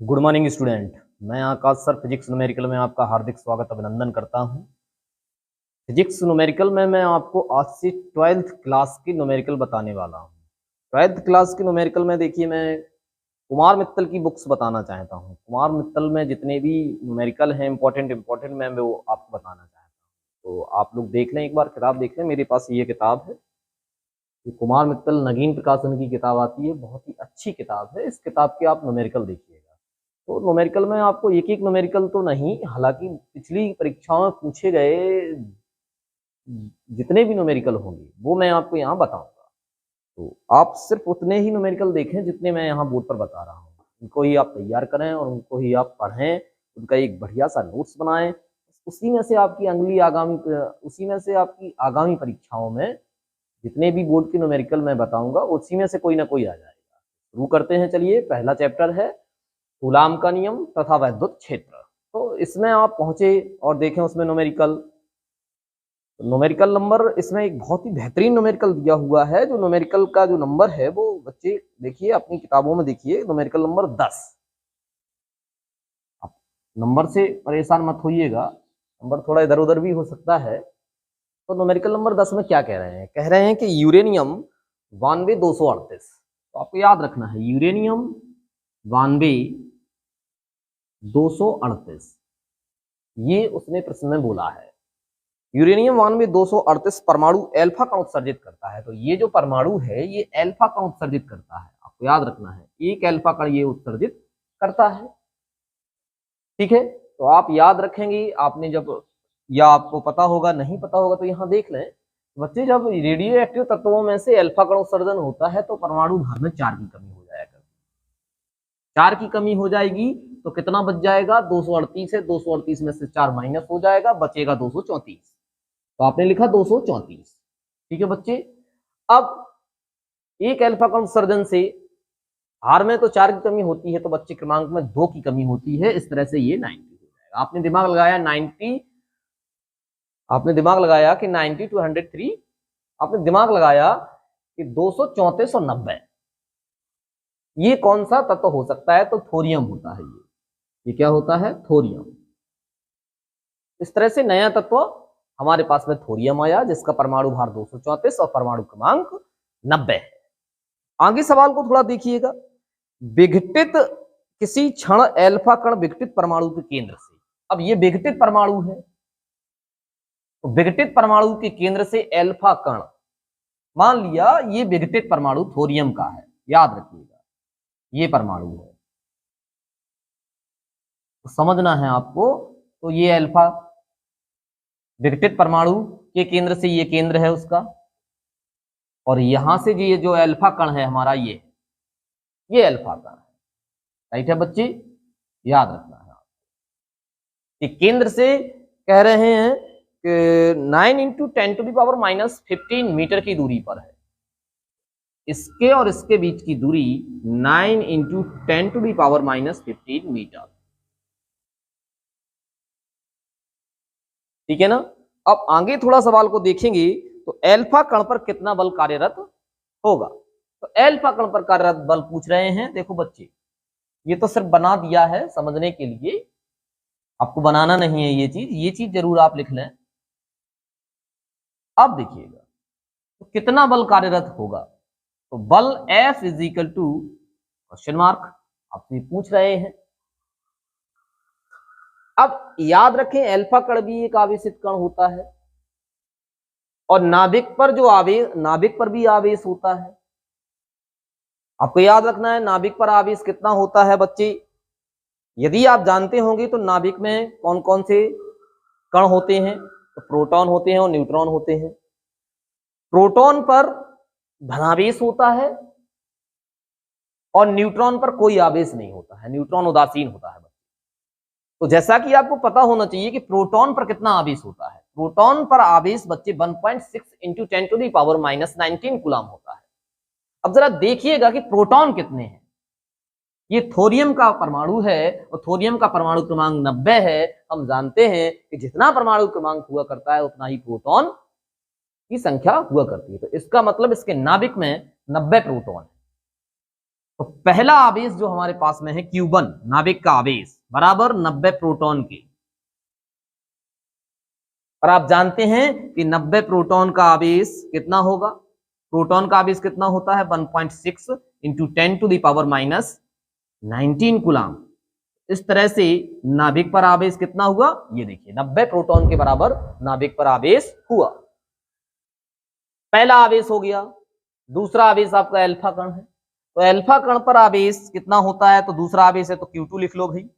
Good morning student. मैं आकाश sir physics numerical में आपका हार्दिक स्वागत अभिनंदन करता हूं। फिजिक्स न्यूमेरिकल में मैं आपको आज से 12th क्लास की न्यूमेरिकल बताने वाला हूं। 12th क्लास की न्यूमेरिकल में देखिए मैं कुमार मित्तल की बुक्स बताना चाहता हूं। कुमार मित्तल में जितने भी न्यूमेरिकल हैं इंपॉर्टेंट मैं वो आपको बताना चाहता हूँ। तो आप लोग देख लें, एक बार किताब देख लें। मेरे पास ये किताब है, ये कुमार मित्तल नगीन प्रकाशन की किताब आती है, बहुत ही अच्छी किताब है। इस किताब के आप न्यूमेरिकल देखिएगा। तो न्यूमेरिकल में आपको एक एक न्यूमेरिकल तो नहीं, हालांकि पिछली परीक्षाओं में पूछे गए जितने भी न्यूमेरिकल होंगे वो मैं आपको यहाँ बताऊंगा। तो आप सिर्फ उतने ही न्यूमेरिकल देखें जितने मैं यहाँ बोर्ड पर बता रहा हूँ, उनको ही आप तैयार करें और उनको ही आप पढ़ें, उनका एक बढ़िया सा नोट्स बनाएं। उसी में से आपकी आगामी परीक्षाओं में जितने भी बोर्ड के न्यूमेरिकल मैं बताऊंगा उसी में से कोई ना कोई आ जाएगा। शुरू करते हैं। चलिए, पहला चैप्टर है कूलाम का नियम तथा वैद्युत क्षेत्र। तो इसमें आप पहुंचे और देखें उसमें न्यूमेरिकल नंबर इसमें एक बहुत ही बेहतरीन न्यूमेरिकल दिया हुआ है। जो न्यूमेरिकल का जो नंबर है वो बच्चे देखिए अपनी किताबों में, देखिए न्यूमेरिकल नंबर 10। आप नंबर से परेशान मत होइएगा, नंबर थोड़ा इधर उधर भी हो सकता है। तो न्यूमेरिकल नंबर 10 में क्या कह रहे हैं कि यूरेनियम 92,238। तो आपको याद रखना है यूरेनियम 92,238, ये उसने प्रश्न में बोला है। यूरेनियम 92,238 परमाणु एल्फा कण उत्सर्जित करता है। तो ये जो परमाणु है ये एल्फा कण उत्सर्जित करता है, आपको याद रखना है, एक एल्फा कण ये उत्सर्जित करता है। ठीक है, तो आप याद रखेंगे। आपने जब, या आपको पता होगा, नहीं पता होगा तो यहाँ देख लें बच्चे, जब रेडियो एक्टिव तत्वों में से एल्फा कण उत्सर्जन होता है तो परमाणु भार में 4 की कमी हो जाएगा। 4 की कमी हो जाएगी तो कितना बच जाएगा? 238 है, 238 में से 4 माइनस हो जाएगा, बचेगा 234। तो आपने लिखा 234। ठीक है बच्चे, अब एक एल्फा कण उत्सर्जन से हार में तो 4 की कमी होती है, तो बच्चे क्रमांक में 2 की कमी होती है। इस तरह से ये 90 हो जाएगा। आपने दिमाग लगाया 90, आपने दिमाग लगाया कि 90 टू 103, आपने दिमाग लगाया कि 234 और 90, ये कौन सा तत्व हो सकता है? तो थोरियम होता है। ये क्या होता है? थोरियम। इस तरह से नया तत्व हमारे पास में थोरियम आया, जिसका परमाणु भार 234 और परमाणु क्रमांक 90 है। आगे सवाल को थोड़ा देखिएगा। विघटित किसी क्षण एल्फा कण विघटित परमाणु के केंद्र से। अब ये विघटित परमाणु है, तो विघटित परमाणु के केंद्र से एल्फा कण, मान लिया ये विघटित परमाणु थोरियम का है, याद रखिएगा ये परमाणु है, तो समझना है आपको। तो ये एल्फा विघटित परमाणु के केंद्र से ये केंद्र है उसका, और यहां से ये जो एल्फा कण है हमारा, ये एल्फा कण है। राइट है बच्चे, याद रखना है कि केंद्र से कह रहे हैं कि 9 इंटू 10⁻⁻15 मीटर की दूरी पर है। इसके और इसके बीच की दूरी 9 इंटू 10⁻⁻15 मीटर। ठीक है ना। अब आगे थोड़ा सवाल को देखेंगे तो एल्फा कण पर कितना बल कार्यरत होगा। तो एल्फा कण पर कार्यरत बल पूछ रहे हैं। देखो बच्चे, ये तो सिर्फ बना दिया है समझने के लिए, आपको बनाना नहीं है ये चीज जरूर आप लिख लें। अब देखिएगा तो कितना बल कार्यरत होगा। तो बल F is equal to question mark, आपसे पूछ रहे हैं। अब याद रखें एल्फा कण भी एक आवेशित कण होता है, और नाभिक पर भी आवेश होता है। आपको याद रखना है नाभिक पर आवेश कितना होता है बच्चे। यदि आप जानते होंगे तो नाभिक में कौन कौन से कण होते हैं, तो प्रोटॉन होते हैं और न्यूट्रॉन होते हैं। प्रोटॉन पर धनावेश होता है और न्यूट्रॉन पर कोई आवेश नहीं होता है, न्यूट्रॉन उदासीन होता है। तो जैसा कि आपको पता होना चाहिए कि प्रोटॉन पर कितना आवेश होता है। प्रोटॉन पर आवेश बच्चे 1.6 इंटू 10⁻⁻19 कूलम होता है। अब जरा देखिएगा कि प्रोटॉन कितने हैं। ये थोरियम का परमाणु है और थोरियम का परमाणु क्रमांक 90 है। हम जानते हैं कि जितना परमाणु क्रमांक हुआ करता है उतना ही प्रोटॉन की संख्या हुआ करती है। तो इसका मतलब इसके नाभिक में 90 प्रोटॉन है। तो पहला आवेश जो हमारे पास में है Q1 नाभिक का आवेश बराबर 90 प्रोटॉन के, और आप जानते हैं कि 90 प्रोटॉन का आवेश कितना होगा, प्रोटॉन का आवेश कितना होता है 1.6 इंटू 10⁻⁻19 कूलाम। इस तरह से नाभिक पर आवेश कितना हुआ, ये देखिए 90 प्रोटॉन के बराबर नाभिक पर आवेश हुआ। पहला आवेश हो गया। दूसरा आवेश आपका अल्फा कण है, तो अल्फा कण पर आवेश कितना होता है, तो दूसरा आवेश है तो Q2 लिख लो भाई।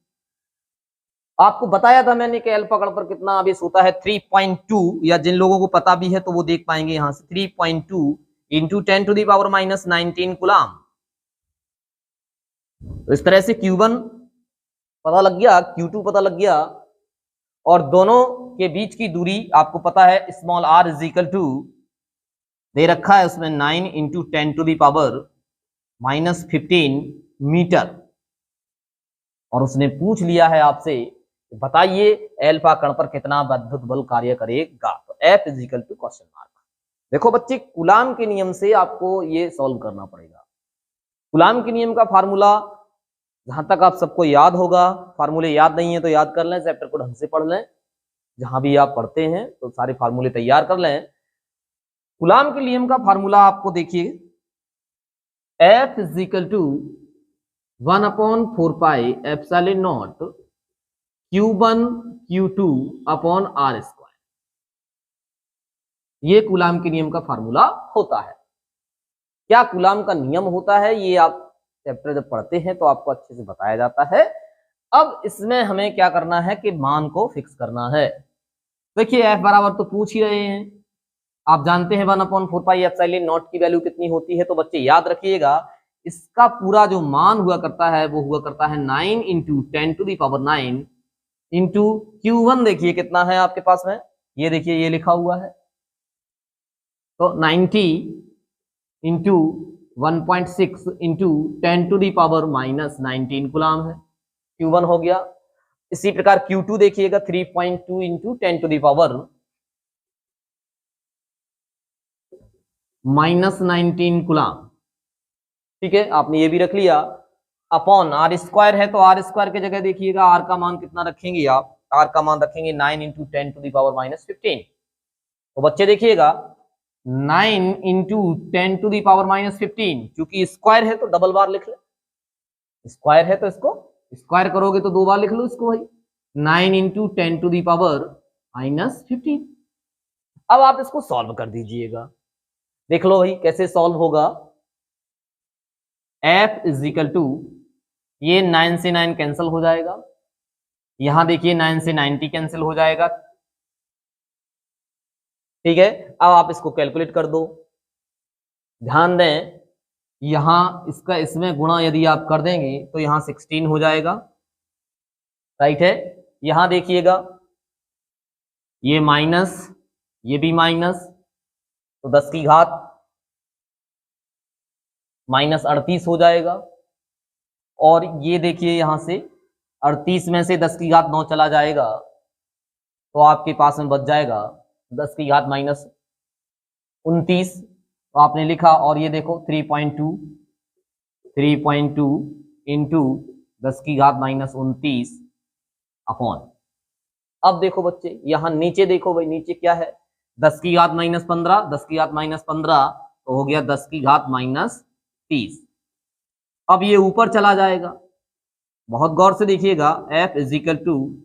आपको बताया था मैंने कि अल्फा कण पर कितना आवेश होता है 3.2, या जिन लोगों को पता भी है तो वो देख पाएंगे यहां से 3.2 इंटू 10⁻⁻19 कूलाम। तो इस तरह से Q1 पता लग गया, Q2 पता लग गया, और दोनों के बीच की दूरी आपको पता है small r is equal to दे रखा है उसमें 9 इंटू 10⁻⁻15 मीटर। और उसने पूछ लिया है आपसे बताइए अल्फा कण पर कितना विद्युत बल कार्य करेगा, तो F is equal to question mark. देखो बच्चे कूलाम के नियम से आपको ये सॉल्व करना पड़ेगा। कूलाम के नियम का फार्मूला जहां तक आप सबको याद होगा, फार्मूले याद नहीं है तो याद कर लें, चैप्टर को ढंग से पढ़ लें, जहां भी आप पढ़ते हैं तो सारे फार्मूले तैयार कर लें। कूलाम के नियम का फार्मूला आपको देखिए, F is equal to 1/4 pi epsilon not Q1 Q2 upon R square, ये कूलाम के नियम का फार्मूला होता है। क्या कूलाम का नियम होता है ये आप चैप्टर जब पढ़ते हैं तो आपको अच्छे से बताया जाता है। अब इसमें हमें क्या करना है कि मान को फिक्स करना है। देखिए F बराबर तो पूछ ही रहे हैं, आप जानते हैं 1/4 पाई एप्सिलॉन नॉट की वैल्यू कितनी होती है, तो बच्चे याद रखिएगा इसका पूरा जो मान हुआ करता है वो हुआ करता है 9 इंटू 10⁻9 इंटू Q1 देखिए कितना है आपके पास में, ये देखिए ये लिखा हुआ है, तो 90 इंटू 1.6 इंटू 10⁻⁻19 कूलाम है, Q1 हो गया। इसी प्रकार Q2 देखिएगा 3.2 इंटू 10⁻⁻19 कूलाम, ठीक है, आपने ये भी रख लिया। अपॉन R स्क्वायर है तो R स्क्वायर की जगह देखिएगा R का मान कितना रखेंगे आप, R का मान रखेंगे 9 इंटू 10⁻⁻15। तो बच्चे देखिएगा 9 इंटू 10⁻⁻15, क्योंकि स्क्वायर है तो डबल बार लिख ले, स्क्वायर है तो इसको स्क्वायर करोगे तो 2 बार लिख लो इसको भाई, 9 इंटू 10⁻⁻15। अब आप इसको सॉल्व कर दीजिएगा, देख लो भाई कैसे सॉल्व होगा। F इज इक्वल टू, ये 9 से 9 कैंसिल हो जाएगा, यहां देखिए 9 से 90 कैंसिल हो जाएगा, ठीक है। अब आप इसको कैलकुलेट कर दो, ध्यान दें यहां इसका इसमें गुणा यदि आप कर देंगे तो यहां 16 हो जाएगा, राइट है। यहां देखिएगा ये माइनस, ये भी माइनस, तो 10 की घात -38 हो जाएगा, और ये देखिए यहां से 38 में से 10 की घात 9 चला जाएगा, तो आपके पास में बच जाएगा 10 की घात -29, तो आपने लिखा। और ये देखो 3.2 इंटू 10 की घात -29 अपॉन, अब देखो बच्चे यहां नीचे देखो भाई, नीचे क्या है 10 की घात -15, 10 की घात -15 तो हो गया 10 की घात -30। अब ये ऊपर चला जाएगा, बहुत गौर से देखिएगा, F is equal to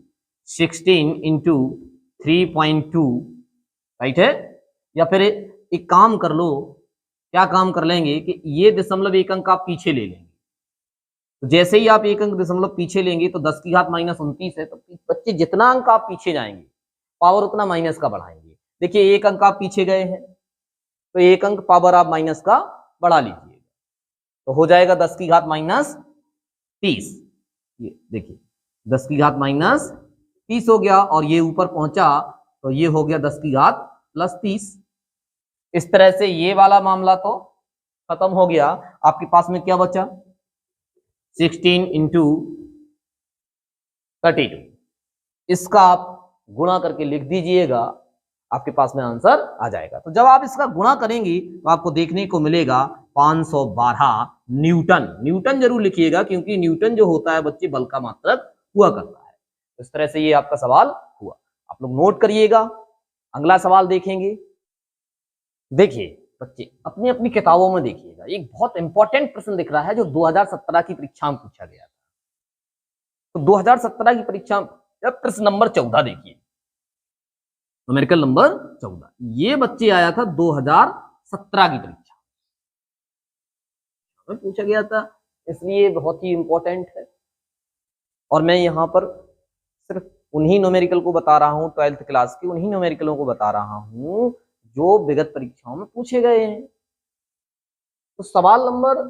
16 into 3.2, right है। या फिर एक काम कर लो, क्या काम कर लेंगे कि ये दशमलव एक अंक आप पीछे ले लेंगे, तो जैसे ही आप एक अंक दशमलव पीछे लेंगे तो 10 की घात -29 है, तो बच्चे जितना अंक आप पीछे जाएंगे पावर उतना माइनस का बढ़ाएंगे। देखिए एक अंक आप पीछे गए हैं तो एक अंक पावर आप माइनस का बढ़ा लीजिए, तो हो जाएगा 10 की घात -30, ये देखिए 10 की घात -30 हो गया, और ये ऊपर पहुंचा तो ये हो गया 10 की घात +30। इस तरह से ये वाला मामला तो खत्म हो गया। आपके पास में क्या बचा 16 इंटू 32, इसका आप गुणा करके लिख दीजिएगा, आपके पास में आंसर आ जाएगा। तो जब आप इसका गुणा करेंगे तो आपको देखने को मिलेगा 512 न्यूटन। न्यूटन जरूर लिखिएगा क्योंकि न्यूटन जो होता है बच्चे बल का मात्रक हुआ करता है। इस तरह से ये आपका सवाल हुआ, आप लोग नोट करिएगा। अगला सवाल देखेंगे। देखिए बच्चे अपनी अपनी किताबों में देखिएगा, एक बहुत इंपॉर्टेंट प्रश्न दिख रहा है जो 2017 की परीक्षा में पूछा गया था। तो 2017 की परीक्षा में प्रश्न नंबर 14 देखिए, न्यूमेरिकल नंबर 14, ये बच्चे आया था 2017 की परीक्षा में पूछा गया था, इसलिए बहुत ही इंपॉर्टेंट है। और मैं यहाँ पर सिर्फ उन्हीं न्यूमेरिकल को बता रहा हूँ, 12th क्लास के उन्हीं न्यूमेरिकलों को बता रहा हूँ जो विगत परीक्षाओं में पूछे गए हैं। तो सवाल नंबर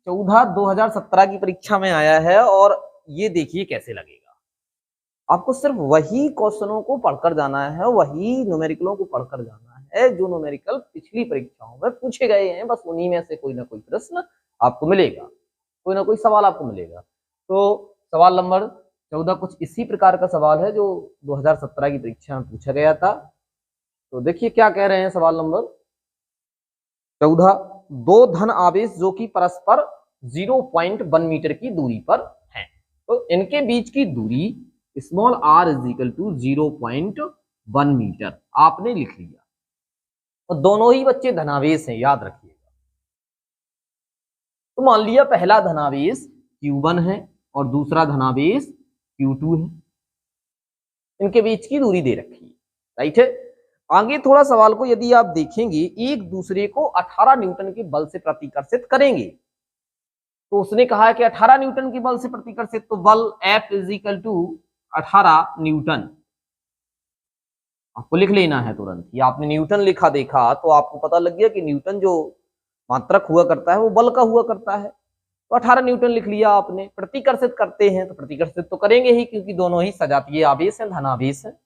14 2017 की परीक्षा में आया है और ये देखिए कैसे लगेगा। आपको सिर्फ वही क्वेश्चनों को पढ़कर जाना है, वही न्यूमेरिकलों को पढ़कर जाना है जो न्यूमेरिकल पिछली परीक्षाओं में पूछे गए हैं। बस उन्हीं में से कोई ना कोई प्रश्न आपको मिलेगा, कोई ना कोई सवाल आपको मिलेगा। तो सवाल नंबर 14 कुछ इसी प्रकार का सवाल है जो 2017 की परीक्षा में पूछा गया था। तो देखिए क्या कह रहे हैं सवाल नंबर 14, दो धन आवेश जो कि परस्पर 0.1 मीटर की दूरी पर हैं, तो इनके बीच की दूरी small r is equal to 0.1 metre आपने लिख लिया। तो दोनों ही बच्चे धनावेश हैं, याद रखिएगा। तो मान लिया पहला धनावेश Q1 है और दूसरा धनावेश Q2 है, इनके बीच की दूरी दे रखी है, राइट है। आगे थोड़ा सवाल को यदि आप देखेंगे, एक दूसरे को 18 न्यूटन के बल से प्रतिकर्षित करेंगे। तो उसने कहा है कि 18 न्यूटन के बल से प्रतिकर्षित, तो बल F is equal to 18 newton आपको लिख लेना है तुरंत। ये आपने न्यूटन लिखा देखा तो आपको पता लग गया कि न्यूटन जो मात्रक हुआ करता है वो बल का हुआ करता है। तो 18 न्यूटन लिख लिया आपने। प्रतिकर्षित करते हैं तो प्रतिकर्षित तो करेंगे ही क्योंकि दोनों ही सजातीय आवेश हैं, धनावेश हैं।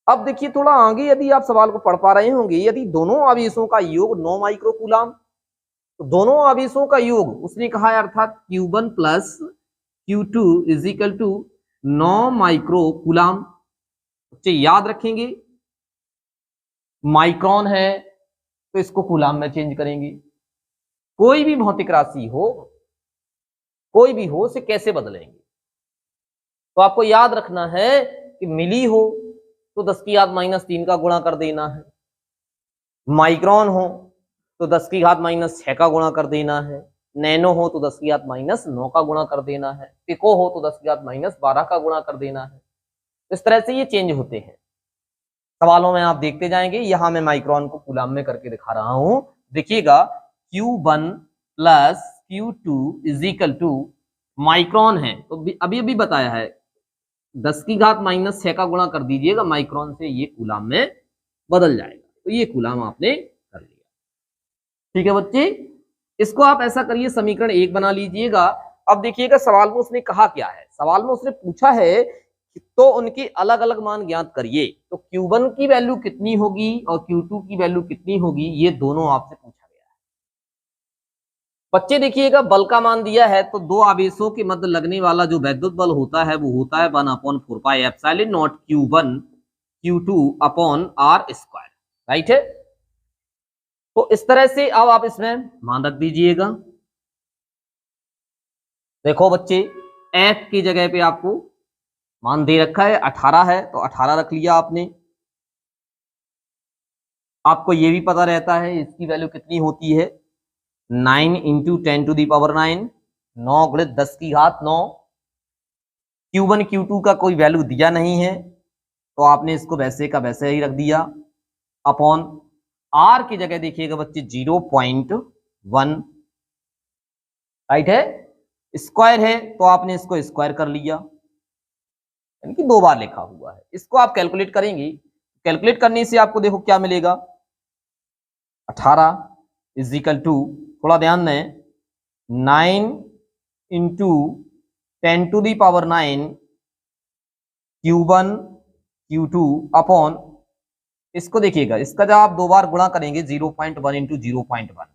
अब देखिए थोड़ा आगे यदि आप सवाल को पढ़ पा रहे होंगे, यदि दोनों आवेशों का योग 9 माइक्रो कूलाम, तो दोनों आवेशों का योग उसने कहा है अर्थात Q1 plus Q2 is equal to 9 micro coulomb. बच्चे याद रखेंगे माइक्रोन है तो इसको कूलाम में चेंज करेंगे। कोई भी भौतिक राशि हो, कोई भी हो, उसे कैसे बदलेंगे? तो आपको याद रखना है कि मिली हो तो 10 की घात -3 का गुणा कर देना है, माइक्रोन हो तो 10 की घात -6 का गुणा कर देना है, नैनो हो तो 10 की घात -9 का गुणा कर देना है, पिको हो तो 10 की घात -12 का गुणा कर देना है। इस तरह से ये चेंज होते हैं। सवालों में आप देखते जाएंगे। यहां मैं माइक्रोन को कूलाम में करके दिखा रहा हूं, देखिएगा Q1 plus Q2 is equal to micron है तो अभी अभी बताया है 10 की घात -6 का गुणा कर दीजिएगा माइक्रोन से, ये कूलाम में बदल जाएगा। तो ये कूलाम आपने कर लिया, ठीक है बच्चे। इसको आप ऐसा करिए, समीकरण 1 बना लीजिएगा। अब देखिएगा सवाल में उसने कहा क्या है। सवाल में उसने पूछा है तो उनके अलग अलग मान ज्ञात करिए। तो Q1 की वैल्यू कितनी होगी और Q2 की वैल्यू कितनी होगी, ये दोनों आपसे पूछा गया है। बच्चे देखिएगा बल का मान दिया है तो दो आवेशों के मध्य लगने वाला जो वैद्युत बल होता है वो होता है 1/4πε0 Q1 Q2 upon R square, right है। तो इस तरह से अब आप इसमें मान रख दीजिएगा। देखो बच्चे F की जगह पे आपको मान दे रखा है 18 है तो 18 रख लिया आपने। आपको ये भी पता रहता है इसकी वैल्यू कितनी होती है, 9 × 10⁹, 9 × 10 की घात 9। Q1 Q2 का कोई वैल्यू दिया नहीं है तो आपने इसको वैसे का वैसे ही रख दिया, अपॉन R की जगह देखिएगा बच्चे 0.1, राइट है। स्क्वायर है तो आपने इसको स्क्वायर कर लिया, यानी कि 2 बार लिखा हुआ है। इसको आप कैलकुलेट करेंगे, कैलकुलेट करने से आपको देखो क्या मिलेगा, 18 इज इक्वल टू, थोड़ा ध्यान दें, 9 × 10⁹ Q1 Q2 अपॉन, इसको देखिएगा इसका जब आप 2 बार गुणा करेंगे 0.1 × 0.1,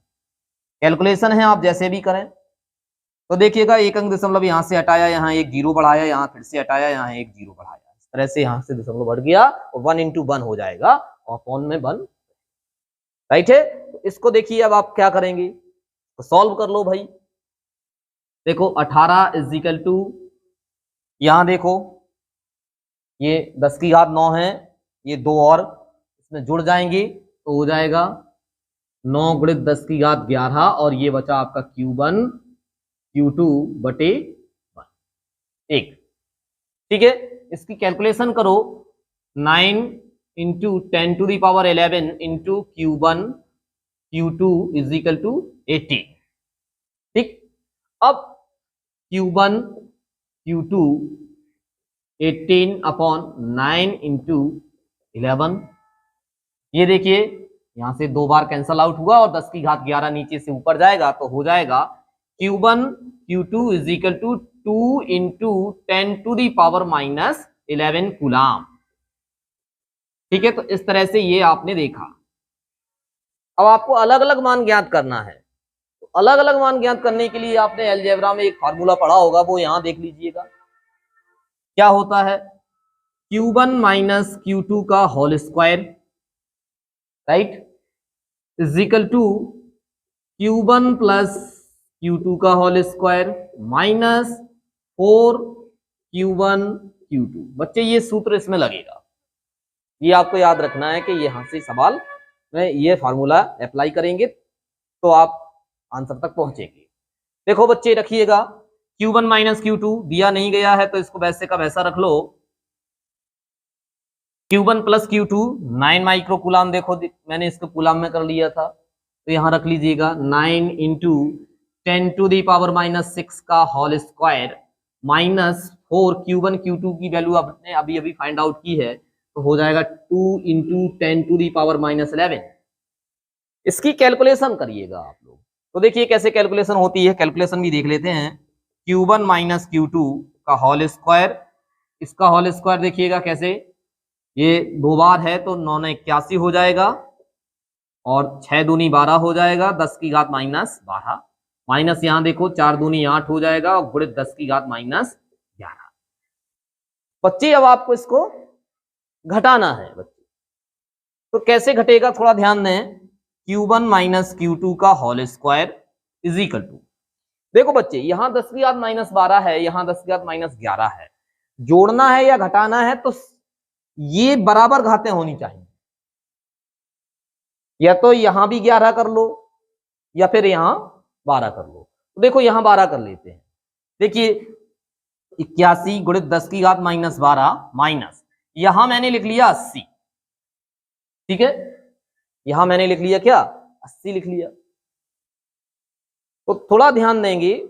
कैलकुलेशन है आप जैसे भी करें। तो देखिएगा एक अंक दशमलव यहां से हटाया, यहाँ एक 0 बढ़ाया, यहाँ फिर से हटाया, यहाँ एक 0 बढ़ाया, इस तरह से यहाँ से दशमलव बढ़ गया और 1 × 1 हो जाएगा और अपॉन में 1, राइट है। तो इसको देखिए अब आप क्या करेंगे, तो सॉल्व कर लो भाई। देखो 18 इज इक्वल टू, यहां देखो ये 10 की घात 9 है, ये दो और इसमें जुड़ जाएंगे तो हो जाएगा 9 गुणित 10 की घात 11 और ये बचा आपका Q1 Q2 बटे 1। ठीक है, इसकी कैलकुलेशन करो, 9 into 10⁻11 into Q1 Q2 is equal to 80। ठीक, अब Q1 Q2 18/9 इंटू 11, ये देखिए यहां से दो बार कैंसल आउट हुआ और 10 की घात 11 नीचे से ऊपर जाएगा तो हो जाएगा Q1 Q2 is equal to 2 into 10⁻11 coulomb. ठीक है, तो इस तरह से ये आपने देखा। अब आपको अलग अलग मान ज्ञात करना है, तो अलग अलग मान ज्ञात करने के लिए आपने अलजेब्रा में एक फार्मूला पढ़ा होगा, वो यहां देख लीजिएगा। क्या होता है, Q1 माइनस Q2 का whole square, right, is equal to Q1 plus Q2 का whole square minus 4Q1 Q2। बच्चे ये सूत्र इसमें लगेगा, ये आपको याद रखना है कि यहां से सवाल में ये फार्मूला अप्लाई करेंगे तो आप आंसर तक पहुंचेंगे। देखो बच्चे रखिएगा, Q1 माइनस Q2 दिया नहीं गया है तो इसको वैसे का वैसा रख लो। Q1 plus Q2 9 micro coulomb, देखो मैंने इसको कूलाम में कर लिया था तो यहां रख लीजिएगा 9 इंटू 10⁻⁻6 का whole square minus 4 Q1 Q2 की वैल्यू आपने अभी अभी फाइंड आउट की है तो हो जाएगा 2 इंटू 10⁻11। इसकी कैलकुलेशन करिएगा आप लोग, तो देखिए कैसे कैलकुलेशन होती है, कैलकुलेशन भी देख लेते हैं। Q1 माइनस Q2 का होल स्क्वायर, इसका होल स्क्वायर देखिएगा कैसे, ये दो बार है तो 9 81 हो जाएगा और 6 दूनी 12 हो जाएगा, 10 की घात माइनस 12 माइनस यहां देखो 4 दूनी 8 हो जाएगा और गुणित 10 की घात माइनस 11। बच्चे अब आपको इसको घटाना है बच्चे, तो कैसे घटेगा थोड़ा ध्यान दें। Q1 माइनस Q2 का whole square is equal to, देखो बच्चे यहां 10 की घात माइनस 12 है, यहां 10 की घात माइनस 11 है, जोड़ना है या घटाना है तो ये बराबर घातें होनी चाहिए, या तो यहां भी 11 कर लो या फिर यहां 12 कर लो। तो देखो यहां 12 कर लेते हैं, देखिए 81 गुणित 10 की घात माइनस 12 माइनस यहां मैंने लिख लिया 80। ठीक है, यहां मैंने लिख लिया क्या, 80 लिख लिया। तो थोड़ा ध्यान देंगे,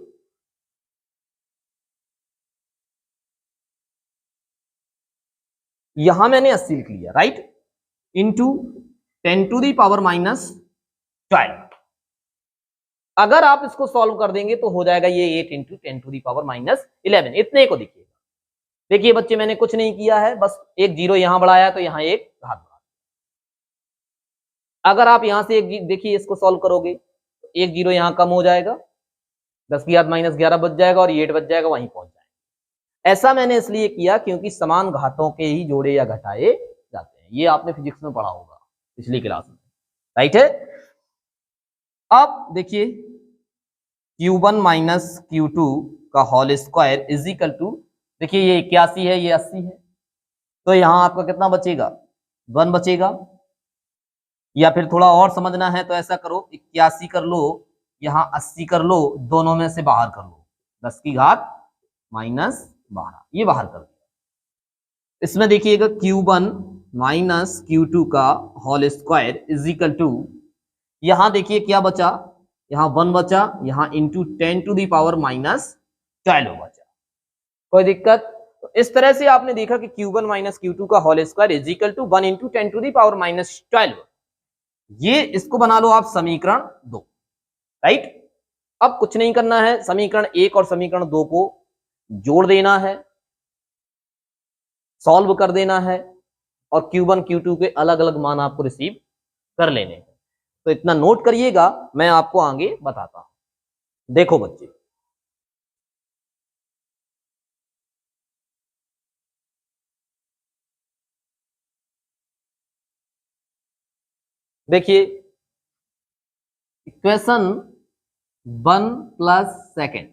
यहां मैंने 80 लिख लिया, राइट, इंटू 10⁻⁻12। अगर आप इसको सॉल्व कर देंगे तो हो जाएगा ये 8 इंटू 10⁻⁻11। इतने को देखिएगा, देखिए बच्चे मैंने कुछ नहीं किया है, बस एक जीरो यहां बढ़ाया तो यहां एक घात बढ़ा। अगर आप यहां से एक देखिए इसको सॉल्व करोगे तो एक जीरो यहां कम हो जाएगा, 10 की घात माइनस 11 बच जाएगा और ये 8 बच जाएगा, वहीं पहुंच जाएगा। ऐसा मैंने इसलिए किया क्योंकि समान घातों के ही जोड़े या घटाए जाते हैं, ये आपने फिजिक्स में पढ़ा होगा पिछली क्लास में, राइट है। अब देखिए Q1 माइनस Q2 का whole square is equal to, देखिए ये 81 है ये 80 है, तो यहां आपका कितना बचेगा, 1 बचेगा। या फिर थोड़ा और समझना है तो ऐसा करो, 81 कर लो, यहां 80 कर लो, दोनों में से बाहर कर लो, 10 की घात माइनस 12 ये बाहर कर लो। इसमें देखिएगा Q1 माइनस Q2 का whole square is equal to, यहां देखिए क्या बचा, यहां 1 बचा, यहां इंटू 10⁻⁻12 बचा। कोई दिक्कत, तो इस तरह से आपने देखा कि Q1 माइनस Q2 का whole square is equal to 1 into 10⁻⁻12। ये इसको बना लो आप समीकरण 2, राइट। अब कुछ नहीं करना है, समीकरण 1 और समीकरण 2 को जोड़ देना है, सॉल्व कर देना है और Q1 Q2 के अलग अलग मान आपको रिसीव कर लेने हैं। तो इतना नोट करिएगा, मैं आपको आगे बताता हूं। देखो बच्चे, देखिए equation 1 plus second,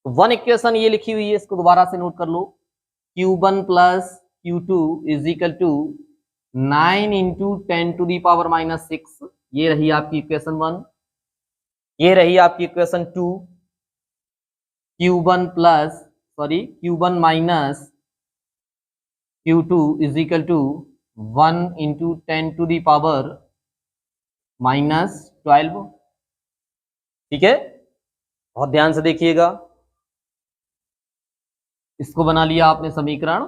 one equation ये लिखी हुई है, इसको दोबारा से नोट कर लो। Q1 plus Q2 is equal to 9 into 10⁻⁻⁶। ये रही आपकी इक्वेशन 1। ये रही आपकी equation 2। Q1 minus Q2 is equal to 1 into 10⁻⁻12। ठीक है, बहुत ध्यान से देखिएगा। इसको बना लिया आपने समीकरण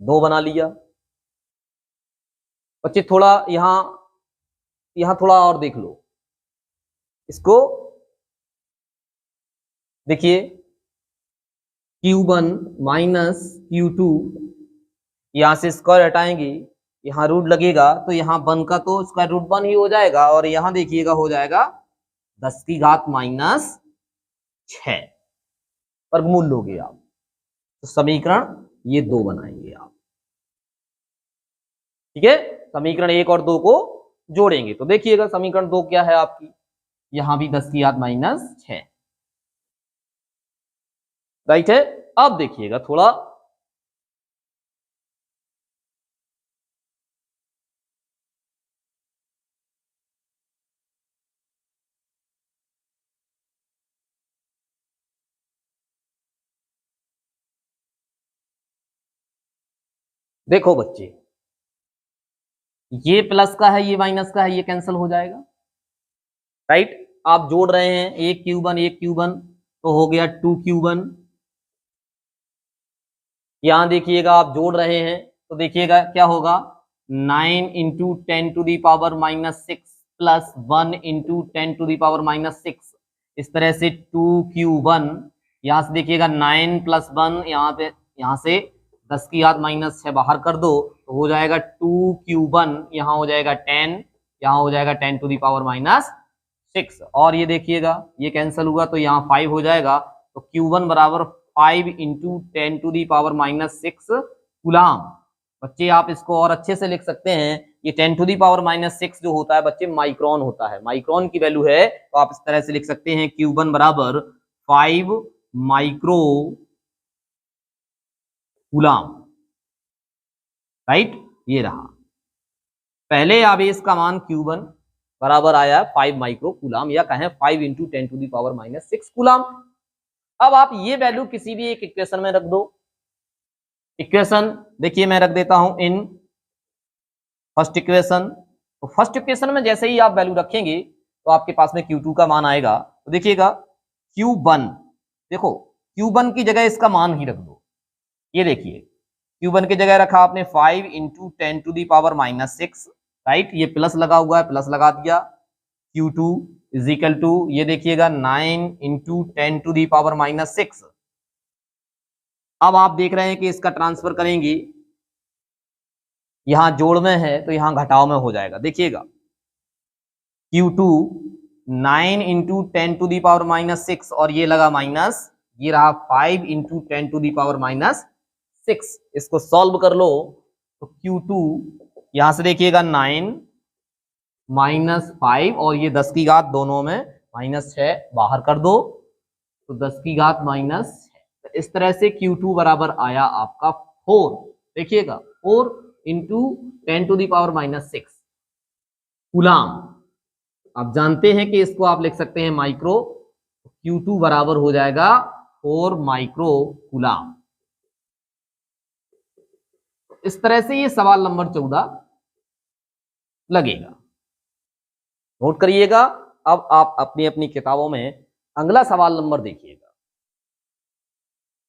2 बना लिया। बच्चे थोड़ा यहां थोड़ा और देख लो इसको। देखिए Q1 माइनस Q2, यहां से स्क्वायर हटाएंगे, यहां रूट लगेगा तो यहां 1 का तो स्क्वायर रूट 1 ही हो जाएगा, और यहां देखिएगा हो जाएगा 10 की घात माइनस 6 वर्गमूल लोगे आप, तो समीकरण ये 2 बनाएंगे आप। ठीक है, समीकरण 1 और 2 को जोड़ेंगे तो देखिएगा समीकरण 2 क्या है आपकी, यहां भी 10 की घात माइनस 6। राइट है। अब देखिएगा थोड़ा, देखो बच्चे, ये प्लस का है, ये माइनस का है, ये कैंसिल हो जाएगा। राइट, आप जोड़ रहे हैं एक Q1 तो हो गया 2Q1। यहां देखिएगा आप जोड़ रहे हैं तो देखिएगा क्या होगा, 9 इंटू 10⁻⁻6 प्लस 1 इंटू 10⁻⁻6। इस तरह से 2Q1, यहां से देखिएगा 9 प्लस 1, यहां से 10 की घात माइनस 6 बाहर कर दो तो हो जाएगा 2Q1, यहाँ हो जाएगा 10, यहाँ हो जाएगा 10⁻⁻6। और ये देखिएगा ये कैंसिल हुआ तो यहाँ 5 हो जाएगा, तो Q1 बराबर 5 इंटू 10⁻�6 कूलाम। बच्चे आप इसको और अच्छे से लिख सकते हैं, ये 10⁻⁻6 जो होता है बच्चे माइक्रोन होता है, माइक्रोन की वैल्यू है, तो आप इस तरह से लिख सकते हैं Q1 बराबर 5 माइक्रो कूलाम। राइट, ये रहा पहले आवेश का मान Q1 बराबर आया 5 माइक्रो कूलाम, या कहें 5 इंटू 10⁻⁻6 कूलाम। अब आप ये वैल्यू किसी भी एक इक्वेशन में रख दो। इक्वेशन देखिए मैं रख देता हूं इन फर्स्ट इक्वेशन, तो फर्स्ट इक्वेशन में जैसे ही आप वैल्यू रखेंगे तो आपके पास में Q2 का मान आएगा। तो देखिएगा Q1, देखो Q1 की जगह इसका मान ही रख दो। ये देखिए Q1 की जगह रखा आपने 5 इंटू 10⁻⁻6। राइट, ये प्लस लगा हुआ है, प्लस लगा दिया। Q2 इज इक्वल टू, ये देखिएगा 9 इंटू 10⁻⁻6। अब आप देख रहे हैं कि इसका ट्रांसफर करेंगे, यहां जोड़ में है तो यहां घटाव में हो जाएगा। देखिएगा Q2 9 इंटू 10⁻⁻6 और ये लगा माइनस, ये रहा 5 इंटू 10⁻⁻6। इसको सॉल्व कर लो तो Q2 यहां से देखिएगा 9 माइनस 5 और ये 10 की घात दोनों में माइनस 6 बाहर कर दो तो 10 की घात माइनस 6। इस तरह से Q2 बराबर आया आपका 4। देखिएगा 4 इंटू 10⁻⁻6 कूलाम। आप जानते हैं कि इसको आप लिख सकते हैं माइक्रो, Q2 बराबर हो जाएगा 4 माइक्रो कूलाम। इस तरह से ये सवाल नंबर 14 लगेगा, नोट करिएगा। अब आप अपनी अपनी किताबों में अगला सवाल नंबर देखिएगा।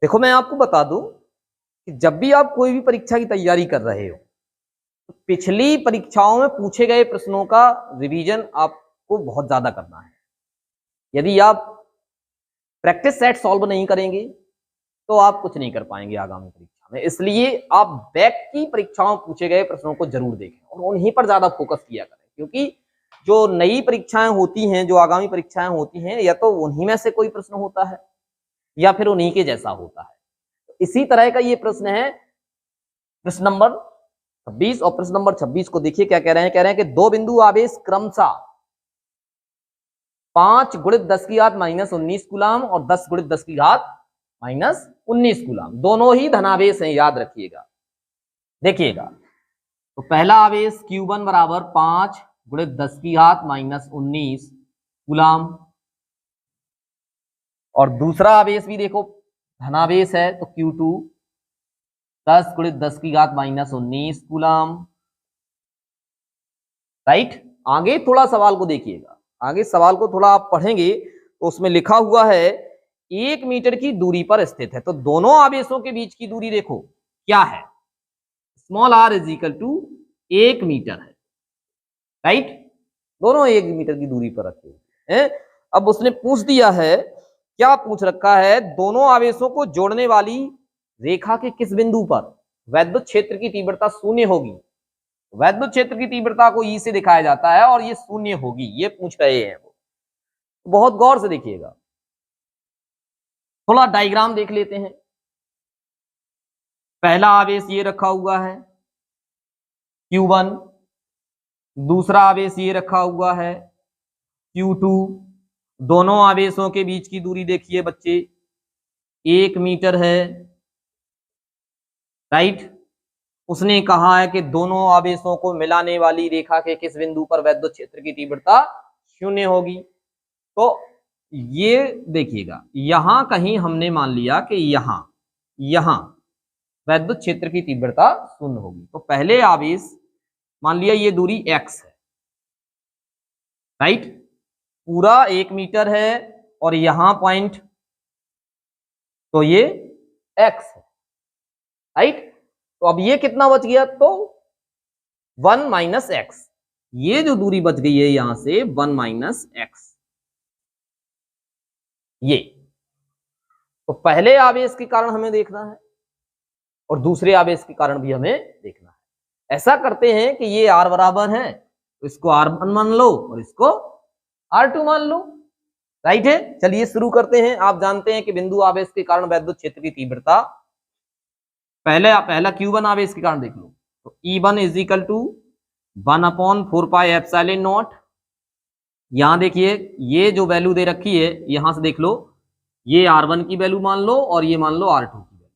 देखो मैं आपको बता दूं कि जब भी आप कोई भी परीक्षा की तैयारी कर रहे हो तो पिछली परीक्षाओं में पूछे गए प्रश्नों का रिवीजन आपको बहुत ज्यादा करना है। यदि आप प्रैक्टिस सेट सॉल्व नहीं करेंगे तो आप कुछ नहीं कर पाएंगे आगामी परीक्षा में। इसलिए आप बैक की परीक्षाओं में पूछे गए प्रश्नों को जरूर देखें और उन्हीं पर ज्यादा फोकस किया करें, क्योंकि जो नई परीक्षाएं होती हैं, जो आगामी परीक्षाएं होती हैं, या तो उन्हीं में से कोई प्रश्न होता है या फिर उन्हीं के जैसा होता है। इसी तरह का ये प्रश्न है प्रश्न नंबर 26, और प्रश्न नंबर 26 को देखिए क्या कह रहे हैं। कह रहे हैं कि दो बिंदु आवेश क्रमशः 5 गुणित 10 की घात -19 कूलाम और 10 गुणित 10 की घात -19 कूलाम, दोनों ही धनावेश हैं, याद रखिएगा। देखिएगा, तो पहला आवेश Q1 बराबर 5 गुणित 10 की घात -19 कूलाम, और दूसरा आवेश भी देखो धनावेश है, तो Q2 10 गुणित 10 की घात -19 कूलाम, राइट। आगे थोड़ा सवाल को देखिएगा, आगे सवाल को थोड़ा आप पढ़ेंगे तो उसमें लिखा हुआ है 1 मीटर की दूरी पर स्थित है, तो दोनों आवेशों के बीच की दूरी देखो क्या है, small r is equal to 1 metre है, राइट। दोनों 1 मीटर की दूरी पर रखे हैं। अब उसने पूछ दिया है, क्या पूछ रखा है, दोनों आवेशों को जोड़ने वाली रेखा के किस बिंदु पर वैद्युत क्षेत्र की तीव्रता शून्य होगी। वैद्युत क्षेत्र की तीव्रता को ई से दिखाया जाता है और ये शून्य होगी, ये पूछ रहे हैं वो। बहुत गौर से देखिएगा, थोड़ा डायग्राम देख लेते हैं। पहला आवेश ये रखा हुआ है Q1, दूसरा आवेश ये रखा हुआ है Q2, दोनों आवेशों के बीच की दूरी देखिए बच्चे 1 मीटर है, राइट। उसने कहा है कि दोनों आवेशों को मिलाने वाली रेखा के किस बिंदु पर वैद्युत क्षेत्र की तीव्रता शून्य होगी। तो ये देखिएगा, यहां कहीं हमने मान लिया कि यहां वैद्युत क्षेत्र की तीव्रता शून्य होगी, तो पहले आवेश मान लिया ये दूरी x है, राइट, पूरा 1 मीटर है और यहां पॉइंट, तो ये x है, राइट। तो अब ये कितना बच गया, तो 1 माइनस एक्स, ये जो दूरी बच गई है यहां से 1 माइनस एक्स, ये तो पहले आवेश के कारण हमें देखना है और दूसरे आवेश के कारण भी हमें देखना है। ऐसा करते हैं कि ये r बराबर है तो इसको r1 मान लो और इसको r2 मान लो, राइट है। चलिए शुरू करते हैं। आप जानते हैं कि बिंदु आवेश के कारण वैद्युत क्षेत्र की तीव्रता, पहला Q1 आवेश के कारण देख लो, तो E1 इज इक्वल टू 1/4πε0। यहां देखिए ये जो वैल्यू दे रखी है यहां से देख लो, ये R1 की वैल्यू मान लो और ये मान लो R2 की वैल्यू,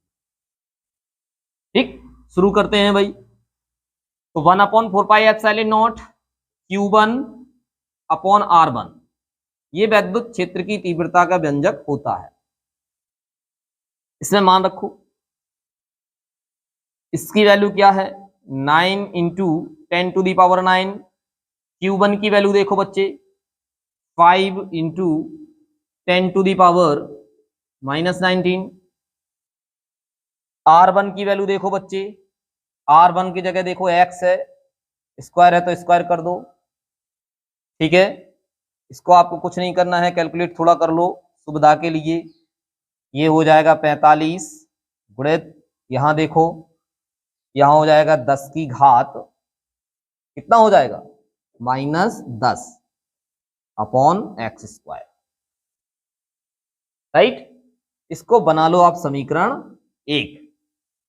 ठीक। शुरू करते हैं भाई, तो 1/4πε0 Q1 अपॉन R1, ये वैद्युत क्षेत्र की तीव्रता का व्यंजक होता है, इसमें मान रखो। इसकी वैल्यू क्या है 9 इंटू 10⁹। Q1 की वैल्यू देखो बच्चे 5 इंटू 10⁻⁻19। R1 की वैल्यू देखो बच्चे, R1 की जगह देखो x है, स्क्वायर है तो स्क्वायर कर दो, ठीक है। इसको आपको कुछ नहीं करना है, कैलकुलेट थोड़ा कर लो सुविधा के लिए। ये हो जाएगा 45 गुणित, यहां देखो यहां हो जाएगा 10 की घात कितना हो जाएगा -10 अपॉन एक्स स्क्वायर, राइट। इसको बना लो आप समीकरण 1।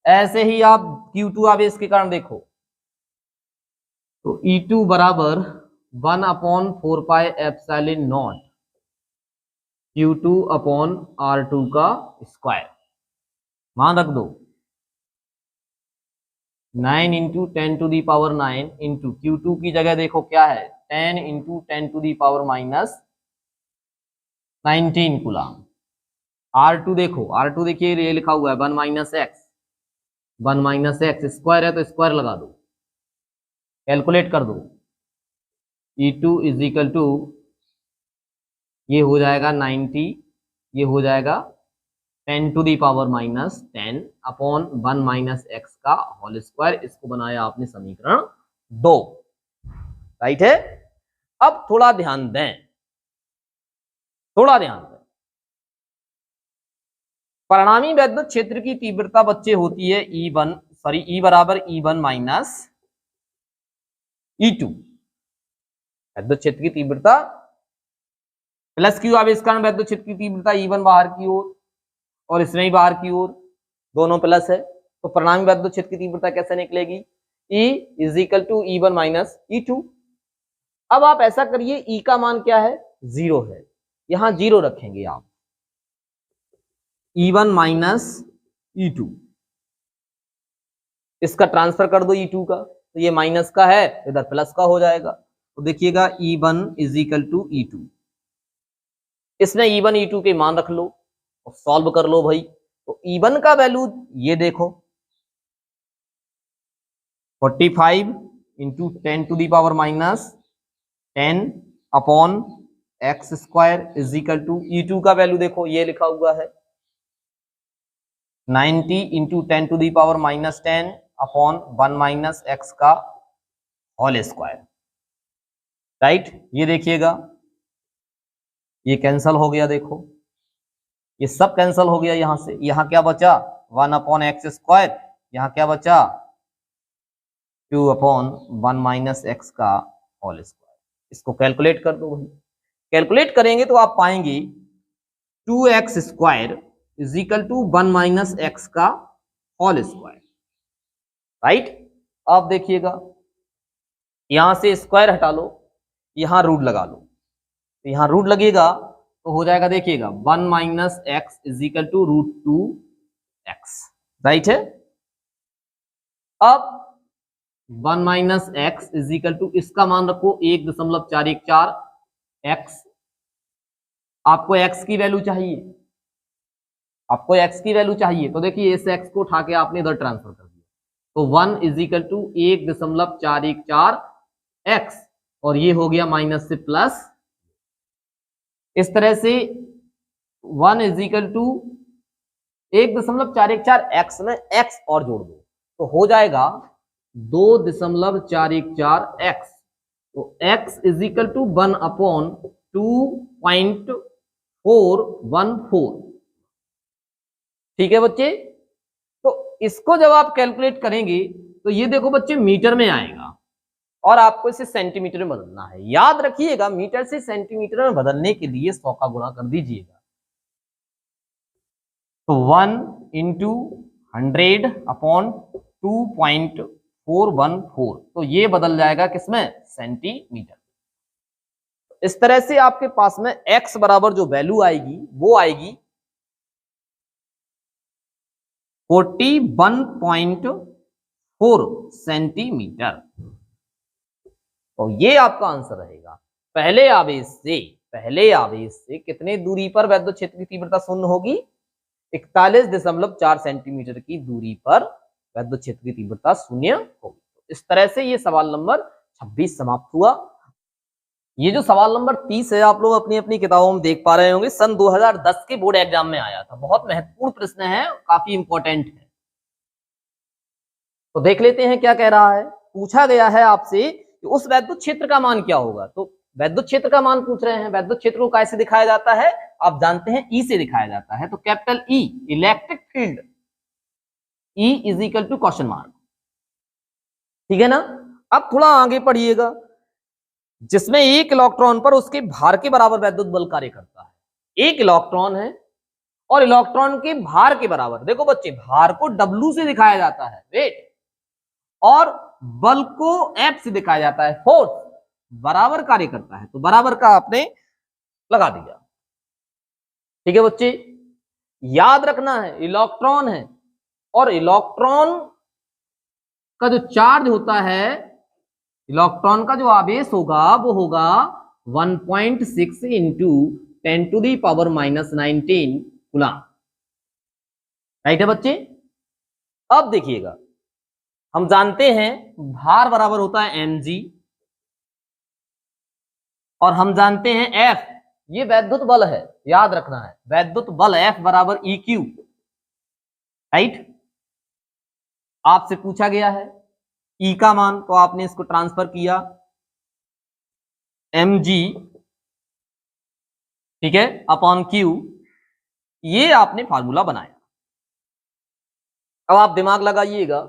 ऐसे ही आप Q2 आवेश के कारण देखो, तो E2 बराबर 1/4πε0 Q2 अपॉन R2 का स्क्वायर, मान रख दो 9 इंटू 10⁹ इंटू Q2 की जगह देखो क्या है 10 इंटू 10⁻⁻19 कूलाम। R2 देखो, R2 देखिए ये लिखा हुआ है 1 minus x, 1 minus x square है तो स्क्वायर लगा दो, कैलकुलेट कर दो। E2 इज इक्वल टू, ये हो जाएगा 90, ये हो जाएगा 10⁻⁻10 अपॉन 1 माइनस एक्स का होल स्क्वायर। इसको बनाया आपने समीकरण 2, राइट है। अब थोड़ा ध्यान दें, थोड़ा ध्यान दें, परिणामी वैद्युत क्षेत्र की तीव्रता बच्चे होती है E बराबर E1 माइनस E2। वैद्युत क्षेत्र की तीव्रता प्लस Q आवेश कारण वैद्युत क्षेत्र की तीव्रता E1 बाहर की ओर और इसमें ही बाहर की ओर, दोनों प्लस है, तो परिणामी वैद्युत क्षेत्र की तीव्रता कैसे निकलेगी E is equal to E1 minus E2। अब आप ऐसा करिए, E का मान क्या है 0 है, यहां 0 रखेंगे आप। E1 माइनस E2, इसका ट्रांसफर कर दो E2 का, तो ये माइनस का है, इधर प्लस का हो जाएगा। तो देखिएगा E1 is equal to E2, इसमें E1 E2 के मान रख लो और सॉल्व कर लो भाई। तो E1 का वैल्यू ये देखो 45 into 10 to the power minus 10 upon x square is equal to E2 का वैल्यू देखो ये लिखा हुआ है 90 into 10 to the power minus 10 upon 1 minus x का होल स्क्वायर, राइट। ये देखिएगा ये कैंसल हो गया, देखो ये सब कैंसल हो गया यहां से, यहां क्या बचा 1 अपॉन एक्स स्क्वायर, यहां क्या बचा 2 अपॉन 1 माइनस एक्स का होल स्क्वायर। इसको कैलकुलेट कर दो भाई, कैलकुलेट करेंगे तो आप पाएंगे 2x square is equal to 1 minus x का होल स्क्वायर, राइट। अब देखिएगा यहां से स्क्वायर हटा लो, यहां रूट लगा लो, तो यहां रूट लगेगा तो हो जाएगा देखिएगा 1 minus x is equal to root 2 x, right है। अब 1 minus x is equal to इसका मान रखो 1.414 एक्स, आपको एक्स की वैल्यू चाहिए, आपको एक्स की वैल्यू चाहिए, तो देखिए इस एक्स को उठा के आपने इधर ट्रांसफर कर दिया, तो 1 इज इक्वल टू 1.414 एक्स, और ये हो गया माइनस से प्लस, इस तरह से 1 इज इक्वल टू 1.414 एक्स में एक्स और जोड़ दो तो हो जाएगा 2.414 एक्स, तो x is equal to 1 upon 2.414, ठीक है बच्चे। तो इसको जब आप कैलकुलेट करेंगे तो ये देखो बच्चे मीटर में आएगा और आपको इसे सेंटीमीटर में बदलना है। याद रखिएगा मीटर से सेंटीमीटर में बदलने के लिए 100 का गुणा कर दीजिएगा, तो 1 इंटू 100 अपॉन 2.414, तो ये बदल जाएगा किसमें सेंटीमीटर। इस तरह से आपके पास में x बराबर जो वैल्यू आएगी वो आएगी 41.4 सेंटीमीटर, तो ये आपका आंसर रहेगा। पहले आवेश से कितने दूरी पर वैद्युत क्षेत्र की तीव्रता शून्य होगी, 41.4 सेंटीमीटर की दूरी पर वैद्युत क्षेत्र की तीव्रता शून्य होगी। इस तरह से ये सवाल नंबर 26 समाप्त हुआ। ये जो सवाल नंबर 30 है आप लोग अपनी अपनी किताबों में देख पा रहे होंगे, सन 2010 के बोर्ड एग्जाम में आया था, बहुत महत्वपूर्ण प्रश्न है, काफी इंपॉर्टेंट है। तो देख लेते हैं क्या कह रहा है। पूछा गया है आपसे कि उस वैद्युत क्षेत्र का मान क्या होगा, तो वैद्युत क्षेत्र का मान पूछ रहे हैं। वैद्युत क्षेत्र को कैसे दिखाया जाता है आप जानते हैं, ई से दिखाया जाता है, तो capital E electric field, E is equal to question mark, ठीक है ना। अब थोड़ा आगे पढ़िएगा, जिसमें एक इलेक्ट्रॉन पर उसके भार के बराबर वैद्युत बल कार्य करता है। एक इलेक्ट्रॉन है और इलेक्ट्रॉन के भार के बराबर, देखो बच्चे भार को W से दिखाया जाता है वेट, और बल को F से दिखाया जाता है फोर्स, बराबर कार्य करता है, तो बराबर का आपने लगा दिया, ठीक है बच्चे। याद रखना है इलेक्ट्रॉन है और इलेक्ट्रॉन का जो चार्ज होता है, इलेक्ट्रॉन का जो आवेश होगा वो होगा 1.6 into 10 to the power minus 19 coulomb, right है बच्चे। अब देखिएगा हम जानते हैं भार बराबर होता है mg, और हम जानते हैं F ये वैद्युत बल है, याद रखना है वैद्युत बल F बराबर EQ, राइट। आपसे पूछा गया है E का मान, तो आपने इसको ट्रांसफर किया mg, ठीक है, अपॉन Q, ये आपने फार्मूला बनाया। अब आप दिमाग लगाइएगा,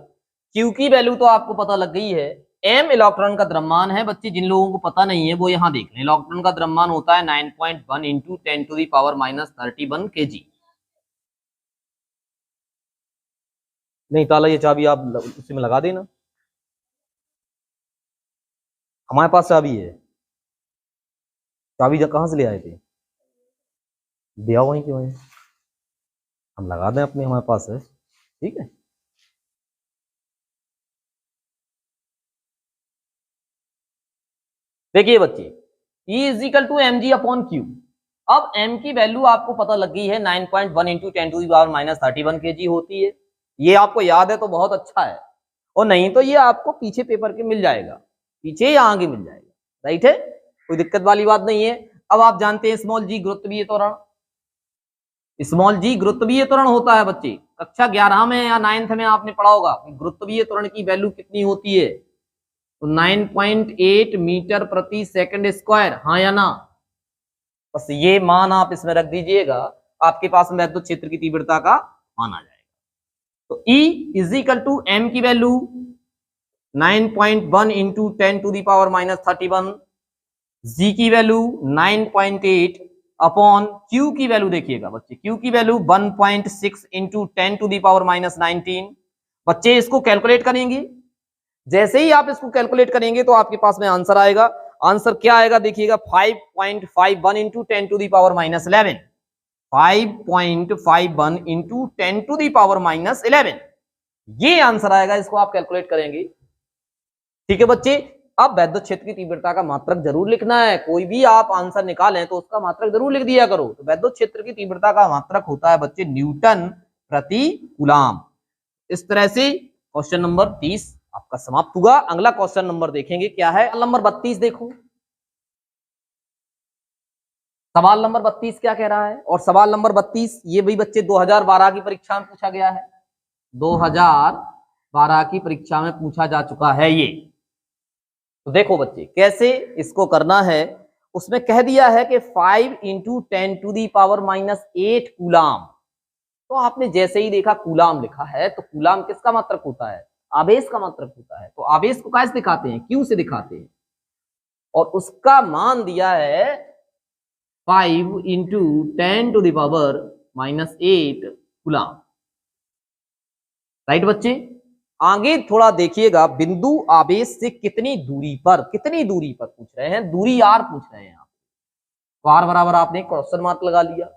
Q की वैल्यू तो आपको पता लग गई है, m इलेक्ट्रॉन का द्रव्यमान है। बच्चे जिन लोगों को पता नहीं है वो यहां देख लें, इलेक्ट्रॉन का द्रव्यमान होता है 9.1 into 10 to the power minus 31 kg। नहीं ताला ये चाबी आप उसी में लगा देना, हमारे पास चाबी है। चाबी कहाँ से ले आए थे? दिया वहीं क्यों है? हम लगा दें अपने, हमारे पास है, ठीक है। देखिए बच्चे, E is equal to m g upon q. अब m की वैल्यू आपको पता लग गई है 9.1 into 10 to the power minus 31 kg होती है। ये आपको याद है तो बहुत अच्छा है, और नहीं तो ये आपको पीछे पेपर के मिल जाएगा, पीछे या आगे मिल जाएगा, राइट है, कोई दिक्कत वाली बात नहीं है। अब आप जानते हैं स्मॉल जी गुरुत्वीय त्वरण, स्मॉल जी गुरुत्वीय त्वरण होता है बच्चे, कक्षा 11 में या 9th में आपने पढ़ा होगा गुरुत्वीय त्वरण की वैल्यू कितनी होती है, तो 9.8 मीटर प्रति सेकंड स्क्वायर, हाँ या ना? बस ये मान आप इसमें रख दीजिएगा, आपके पास में विद्युत क्षेत्र की तीव्रता का मान आ जाएगा। तो E is equal to M की value 9.1 into 10 to the power minus 31, G की वैल्यू 9.8 अपॉन Q की वैल्यू देखिएगा बच्चे, Q की value 1.6 into 10 to the power minus 19। बच्चे इसको कैलकुलेट करेंगे, जैसे ही आप इसको कैलकुलेट करेंगे तो आपके पास में आंसर आएगा। आंसर क्या आएगा देखिएगा, 5.51 into 10 to the power minus 11, 5.51 into 10 to the power minus 11, ये आंसर आएगा। इसको आप कैलकुलेट करेंगे, ठीक है बच्चे। अब विद्युत क्षेत्र की तीव्रता का मात्रक जरूर लिखना है, कोई भी आप आंसर निकालें तो उसका मात्रक जरूर लिख दिया करो। तो विद्युत क्षेत्र की तीव्रता का मात्रक होता है बच्चे न्यूटन प्रति कूलाम। इस तरह से क्वेश्चन नंबर 30 आपका समाप्त हुआ। अगला क्वेश्चन नंबर देखेंगे क्या है, नंबर 32 देखो। सवाल नंबर 32 क्या कह रहा है, और सवाल नंबर 32 ये भी बच्चे 2012 की परीक्षा में पूछा गया है, 2012 की परीक्षा में पूछा जा चुका है ये। तो देखो बच्चे कैसे इसको करना है, उसमें कह दिया है कि 5 into 10 to the power minus 8 coulomb. तो आपने जैसे ही देखा कूलाम लिखा है, तो कूलाम किसका मात्रक होता है, आवेश का मात्रक होता है। तो आवेश को कैसे दिखाते हैं, क्यू से दिखाते हैं, और उसका मान दिया है 5 into 10 to the power minus 8 coulomb, right बच्चे। आगे थोड़ा देखिएगा, बिंदु आवेश से कितनी दूरी पर पूछ रहे हैं, दूरी आर पूछ रहे हैं आप, तो आर बराबर आपने क्वेश्चन मार्क लगा लिया।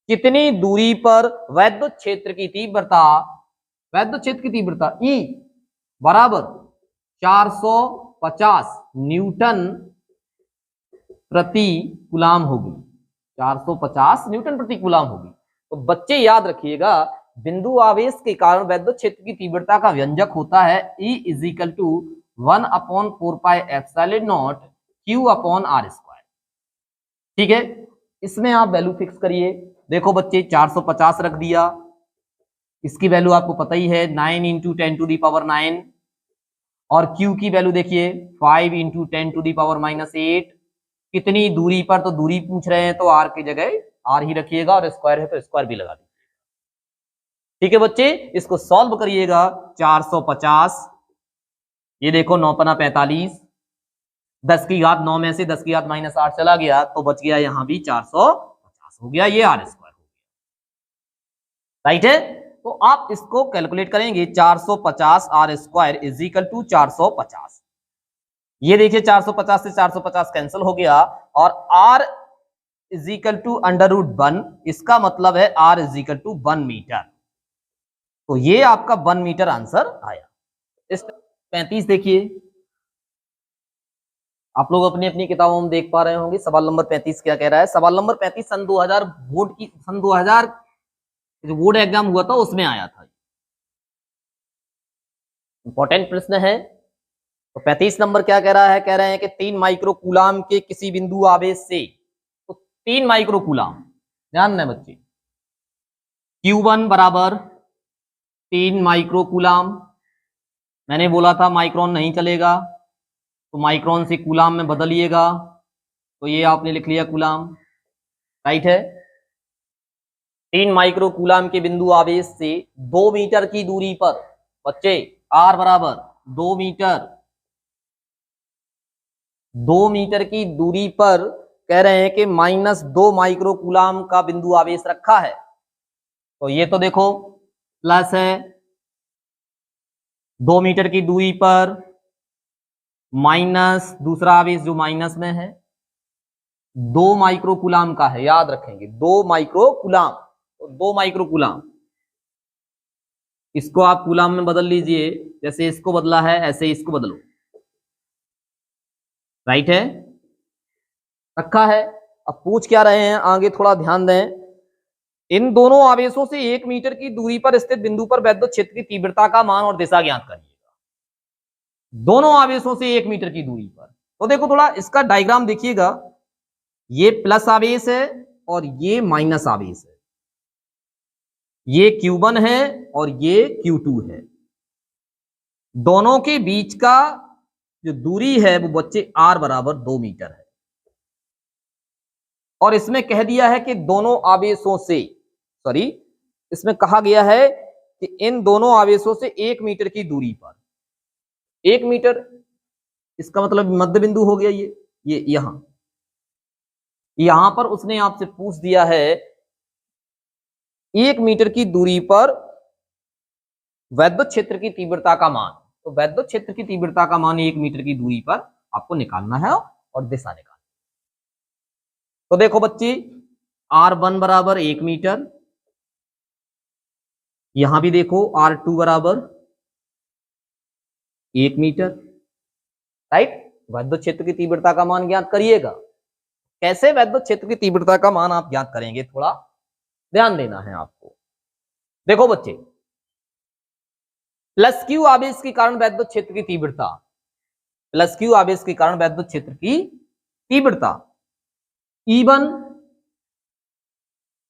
कितनी दूरी पर विद्युत क्षेत्र की तीव्रता, E बराबर 450 न्यूटन प्रति कूलाम होगी, 450 न्यूटन प्रति कूलाम होगी। तो बच्चे याद रखिएगा, बिंदु आवेश के कारण विद्युत क्षेत्र की तीव्रता का व्यंजक होता है E is equal to 1/4πε0 Q/r²। ठीक है, इसमें आप वैल्यू फिक्स करिए। देखो बच्चे 450 रख दिया, इसकी वैल्यू आपको पता ही है 9 इंटू 10 टू दी पावर 9, और Q की वैल्यू देखिए 5 into 10 to the power minus 8। कितनी दूरी पर, तो दूरी पूछ रहे हैं तो R की जगह R ही रखिएगा, और स्क्वायर है तो स्क्वायर भी लगा दीजिएगा। ठीक है बच्चे, इसको सॉल्व करिएगा। 450, ये देखो 9 पना 45, 10 की घात 9 में से 10 की घात माइनस 8 चला गया, तो बच गया यहां भी 450 हो गया, ये R स्क्वायर हो गया, राइट है। तो आप इसको कैलकुलेट करेंगे, 450 R square is equal to 450। ये देखिए 450 से 450 कैंसिल हो गया, और R इज इक्वल टू √1, इसका मतलब है R is equal to 1 metre. तो ये आपका 1 मीटर आंसर आया। इस 35 देखिए, आप लोग अपनी अपनी किताबों में देख पा रहे होंगे सवाल नंबर 35 क्या कह रहा है। सवाल नंबर 35 सन 2000 जो बोर्ड एग्जाम हुआ था उसमें आया था, इंपॉर्टेंट प्रश्न है। तो 35 नंबर क्या कह रहा है, कह रहे हैं कि 3 माइक्रो कूलाम के किसी बिंदु आवेश से, तो 3 माइक्रो कूलाम, ध्यान दें बच्चे, Q1 बराबर 3 माइक्रो कूलाम। मैंने बोला था माइक्रोन नहीं चलेगा, तो माइक्रोन से कूलाम में बदलिएगा, तो ये आपने लिख लिया कूलाम, राइट है। 3 माइक्रो कूलाम के बिंदु आवेश से 2 मीटर की दूरी पर बच्चे, R बराबर 2 मीटर, 2 मीटर की दूरी पर कह रहे हैं कि -2 माइक्रो कूलाम का बिंदु आवेश रखा है। तो ये तो देखो प्लस है, 2 मीटर की दूरी पर माइनस दूसरा आवेश जो माइनस में है, 2 माइक्रोकूलाम का है, याद रखेंगे 2 माइक्रोकूलाम। तो 2 माइक्रोकूलाम, इसको आप कूलाम में बदल लीजिए, जैसे इसको बदला है ऐसे इसको बदलो, राइट है, रखा है। अब पूछ क्या रहे हैं आगे, थोड़ा ध्यान दें। इन दोनों आवेशों से 1 मीटर की दूरी पर स्थित बिंदु पर वैद्युत क्षेत्र की तीव्रता का मान और दिशा ज्ञात करिएगा। दोनों आवेशों से 1 मीटर की दूरी पर, तो देखो थोड़ा इसका डायग्राम देखिएगा, ये प्लस आवेश है और ये माइनस आवेश है, ये Q1 है और ये Q2 है। दोनों के बीच का जो दूरी है वो बच्चे R बराबर 2 मीटर है, और इसमें कह दिया है कि दोनों आवेशों से, सॉरी, इसमें कहा गया है कि इन दोनों आवेशों से 1 मीटर की दूरी पर, 1 मीटर इसका मतलब मध्य बिंदु हो गया ये यहां पर उसने आपसे पूछ दिया है 1 मीटर की दूरी पर वैद्युत क्षेत्र की तीव्रता का मान। तो वैद्युत क्षेत्र की तीव्रता का मान 1 मीटर की दूरी पर आपको निकालना है और दिशा निकालना। तो देखो बच्चे, R1 बराबर 1 मीटर, यहां भी देखो R2 बराबर 1 मीटर, राइट। वैद्युत क्षेत्र की तीव्रता का मान ज्ञात करिएगा। कैसे वैद्युत क्षेत्र की तीव्रता का मान आप ज्ञात करेंगे, थोड़ा ध्यान देना है आपको। देखो बच्चे, प्लस क्यू आवेश के कारण वैद्युत क्षेत्र की तीव्रता, प्लस क्यू आवेश के कारण वैद्युत क्षेत्र की तीव्रता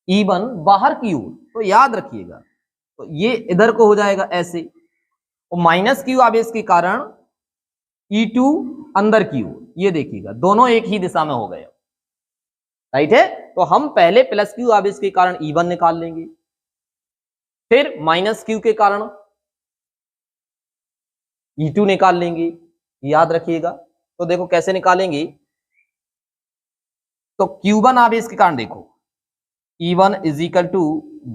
E1 बाहर की ओर, तो याद रखिएगा, तो ये इधर को हो जाएगा ऐसे, और माइनस क्यू आवेश के कारण E2 अंदर की ओर, ये देखिएगा दोनों एक ही दिशा में हो गए, राइट है। तो हम पहले प्लस क्यू आवेश के कारण E1 निकाल लेंगे, फिर माइनस क्यू के कारण E2 निकाल लेंगे, याद रखिएगा। तो देखो कैसे निकालेंगे, तो Q1 आवेश के कारण देखो E1 is equal to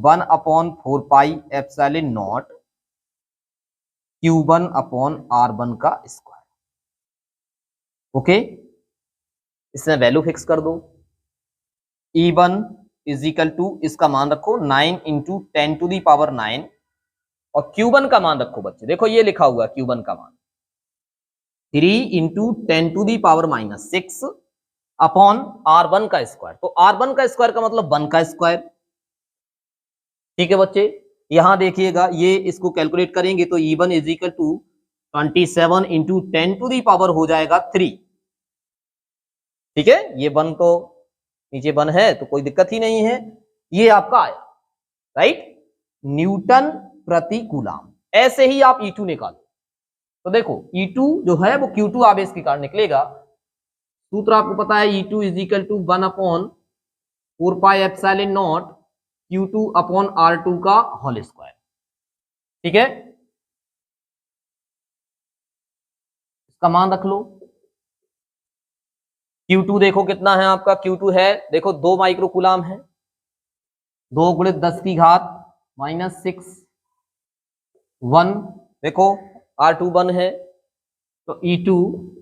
1/4 pi epsilon not Q1 upon R1 का स्क्वायर। ओके, इसमें वैल्यू फिक्स कर दो। E1 इज इक्वल टू, इसका मान रखो 9 इंटू 10 टू दी पावर 9, और Q1 का मान रखो बच्चे, देखो ये लिखा हुआ है Q1 का मान 3 into 10 to the power -6 upon R1 का स्क्वायर। तो R1 का स्क्वायर का मतलब 1 का स्क्वायर, ठीक है बच्चे। यहां देखिएगा, ये इसको कैलकुलेट करेंगे तो E1 is equal to 27 into 10 to the power हो जाएगा 3, ठीक है। ये 1 तो नीचे 1 है तो कोई दिक्कत ही नहीं है, ये आपका आया, राइट, न्यूटन प्रति कूलाम। ऐसे ही आप E2 निकालो, तो देखो E2 जो है वो Q2 आवेश के कारण निकलेगा। सूत्र आपको पता है, E2 is equal to 1/4 pi epsilon not Q2 upon R2 का होल स्क्वायर, ठीक है। इसका मान रख लो। Q2 देखो कितना है आपका, Q2 है देखो 2 माइक्रोकूलाम है, 2 गुणित 10 की घात -6 1, देखो R2 1 है, तो E2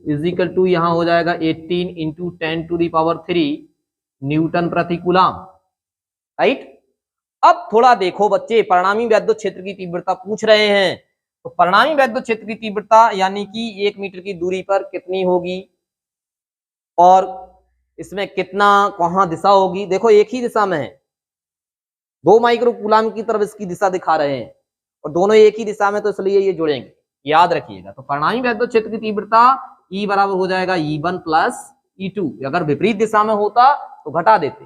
इज इक्वल टू यहां हो जाएगा 18 into 10 to the power 3 newton प्रति कूलाम, राइट। अब थोड़ा देखो बच्चे, परिणामी वैद्युत क्षेत्र की तीव्रता पूछ रहे हैं, तो परिणामी वैद्युत क्षेत्र की तीव्रता यानी कि 1 मीटर की दूरी पर कितनी होगी, और इसमें कितना कहां दिशा होगी। देखो एक ही दिशा में है, 2 माइक्रोकूलाम की तरफ इसकी दिशा दिखा रहे हैं, और दोनों एक ही दिशा में, तो इसलिए ये जुड़ेंगे, याद रखिएगा। तो परिणामी वैद्युत क्षेत्र की तीव्रता E बराबर हो जाएगा E1 प्लस E2। अगर विपरीत दिशा में होता तो घटा देते,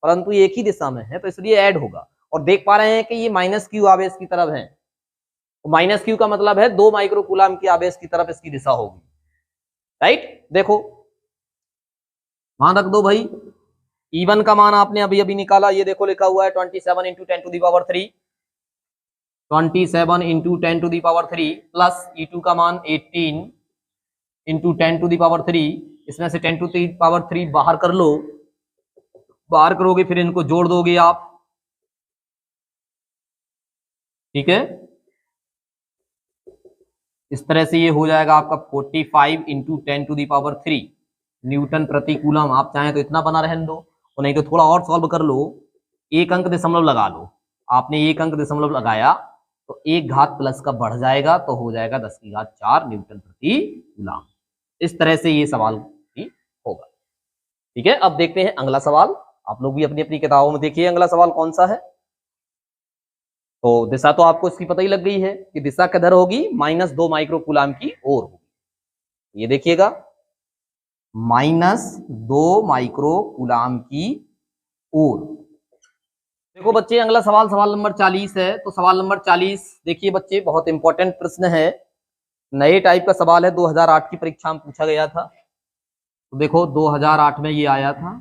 परंतु एक ही दिशा में है तो इसलिए ऐड होगा। और देख पा रहे हैं कि ये माइनस क्यू आवेश की तरफ है, तो माइनस क्यू का मतलब है 2 माइक्रोकूलाम की आवेश की तरफ इसकी दिशा होगी, राइट। देखो मान रख दो भाई, E1 का मान आपने अभी अभी निकाला, ये देखो लिखा हुआ है 27 into 10 to the power 3, 27 into 10 to the power 3 plus E2 का मान 18 इंटू 10 टू दी पावर 3, इसमें से 10 टू दी पावर 3 बाहर कर लो, बाहर करोगे फिर इनको जोड़ दोगे आप, ठीक है। इस तरह से ये हो जाएगा आपका 45 into 10 to the power 3 newton प्रति कूलम। आप चाहें तो इतना बना रहने दो, और नहीं तो थोड़ा और सॉल्व कर लो, एक अंक दशमलव लगा लो। आपने एक अंक दशमलव लगाया तो एक घात प्लस का बढ़ जाएगा, तो हो जाएगा 10 की घात 4 न्यूटन प्रति कूलम। इस तरह से ये सवाल भी होगा। ठीक है, अब देखते हैं अगला सवाल। आप लोग भी अपनी अपनी किताबों में देखिए अगला सवाल कौन सा है। तो दिशा तो आपको इसकी पता ही लग गई है कि दिशा किधर होगी, -2 माइक्रो कूलम की ओर होगी। ये देखिएगा, -2 माइक्रो कूलम की ओर। देखो बच्चे, अगला सवाल सवाल नंबर 40 है। तो सवाल नंबर 40 देखिए बच्चे, बहुत इंपॉर्टेंट प्रश्न है, नए टाइप का सवाल है, 2008 की परीक्षा में पूछा गया था। तो देखो 2008 में ये आया था।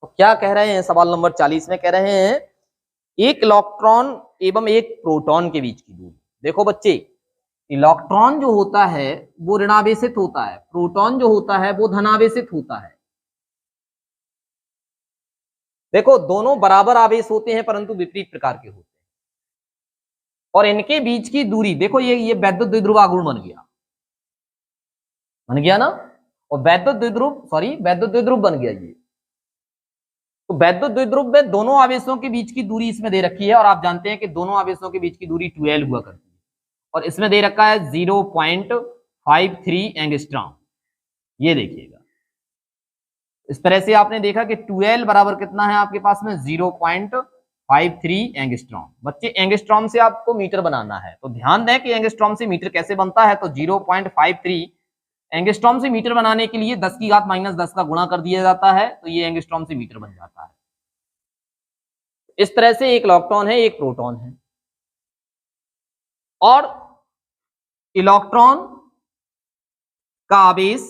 तो क्या कह रहे हैं सवाल नंबर 40 में, कह रहे हैं एक इलेक्ट्रॉन एवं एक प्रोटॉन के बीच की दूरी। देखो बच्चे, इलेक्ट्रॉन जो होता है वो ऋणावेशित होता है, प्रोटॉन जो होता है वो धनावेशित होता है। देखो दोनों बराबर आवेश होते हैं परंतु विपरीत प्रकार के होते हैं, और इनके बीच की दूरी देखो, ये वैद्युत द्विध्रुव आघूर्ण बन गया ना, और वैद्युत द्विध्रुव बन गया ये। तो वैद्युत द्विध्रुव में दोनों आवेशों के बीच की दूरी इसमें दे रखी है, और आप जानते हैं कि दोनों आवेशों के बीच की दूरी 12 हुआ करती है, और इसमें दे रखा है 0.53 एंगस्ट्रॉम। ये देखिएगा, इस तरह से आपने देखा कि 12 बराबर कितना है आपके पास में, 0.53 एंगस्ट्रॉम। बच्चे एंगस्ट्रॉम से आपको मीटर बनाना है, तो ध्यान दें कि एंगस्ट्रॉम से मीटर कैसे बनता है। तो 0.53 एंगस्ट्रॉम से मीटर बनाने के लिए 10 की घात -10 का गुणा कर दिया जाता है, तो ये एंगस्ट्रॉम से मीटर बन जाता है। इस तरह से एक इलेक्ट्रॉन है, एक प्रोटॉन है, और इलेक्ट्रॉन का आवेश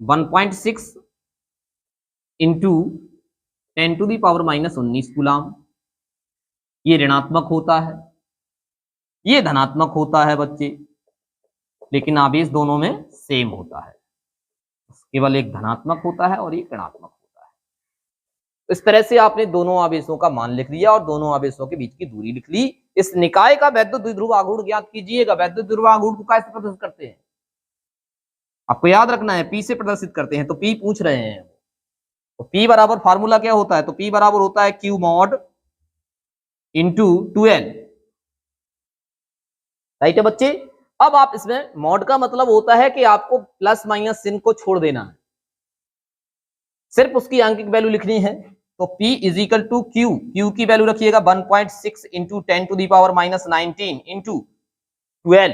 1.6 इंटू 10⁻⁻19 कूलम, ये ऋणात्मक होता है, ये धनात्मक होता है बच्चे, लेकिन आवेश दोनों में सेम होता है, केवल एक धनात्मक होता है और एक ऋणात्मक होता है। इस तरह से आपने दोनों आवेशों का मान लिख लिया और दोनों आवेशों के बीच की दूरी लिख ली। इस निकाय का वैद्युत द्विध्रुव आघूर्ण ज्ञात कीजिएगा। वैद्युत द्विध्रुव आघूर्ण को कैसे प्रदर्शित करते हैं, आपको याद रखना है, पी से प्रदर्शित करते हैं। तो पी पूछ रहे हैं, तो पी बराबर फार्मूला क्या होता है, तो पी बराबर होता है क्यू मॉड इंटू 12। राइट है बच्चे। अब आप इसमें मॉड का मतलब होता है कि आपको प्लस माइनस चिन्ह को छोड़ देना है, सिर्फ उसकी आंकिक वैल्यू लिखनी है। तो P is equal to q, q की वैल्यू रखिएगा 1.6 इंटू 10⁻⁻19 इंटू 12।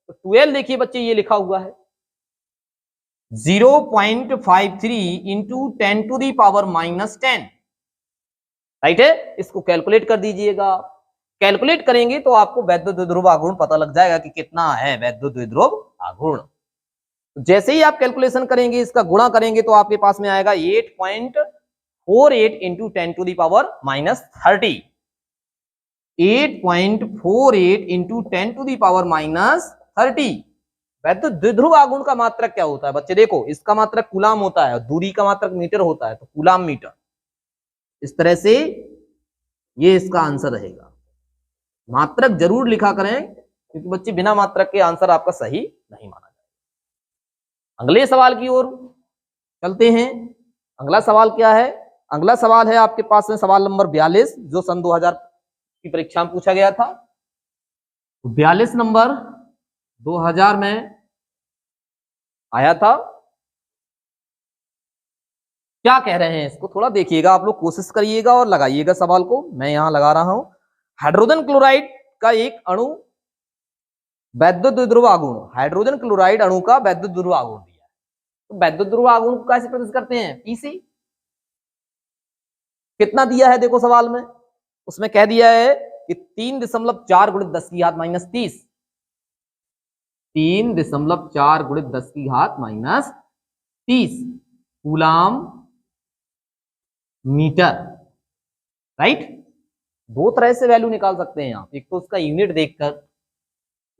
तो 12 देखिए बच्चे ये लिखा हुआ है 0.53 इंटू 10⁻⁻10। राइट है, इसको कैलकुलेट कर दीजिएगा। कैलकुलेट करेंगे तो आपको वैद्युत द्विध्रुव आघूर्ण पता लग जाएगा कि कितना है वैद्युत द्विध्रुव आघूर्ण। जैसे ही आप कैलकुलेशन करेंगे, इसका गुणा करेंगे, तो आपके पास में आएगा 8.48 इंटू 10⁻⁻30। 8.48 इंटू 10⁻⁻30। वैद्युत द्विध्रुव आघूर्ण का मात्रक क्या होता है बच्चे, देखो इसका मात्रक कूलम होता है, दूरी का मात्रक मीटर होता है, तो कूलम मीटर। इस तरह से ये इसका आंसर रहेगा। मात्रक जरूर लिखा करें, क्योंकि बच्चे बिना मात्रक के आंसर आपका सही नहीं माना जाएगा। अगले सवाल की ओर चलते हैं। अगला सवाल क्या है, अगला सवाल है आपके पास में सवाल नंबर 42, जो सन 2000 की परीक्षा में पूछा गया था। 42 नंबर 2000 में आया था। क्या कह रहे हैं इसको थोड़ा देखिएगा, आप लोग कोशिश करिएगा और लगाइएगा सवाल को। मैं यहां लगा रहा हूं। हाइड्रोजन क्लोराइड का एक अणु वैद्युत द्विध्रुव आघूर्ण, हाइड्रोजन क्लोराइड अणु का वैद्युत द्विध्रुव आघूर्ण दिया है। तो वैद्युत द्विध्रुव आघूर्ण को कैसे प्रदर्शित करते हैं, पी से। कितना दिया है देखो सवाल में, उसमें कह दिया है कि 3.4 गुणित 10 की घात -30, 3.4 गुणित 10 की घात -30 कूलम मीटर। राइट, दो तरह से वैल्यू निकाल सकते हैं आप, एक तो उसका यूनिट देखकर,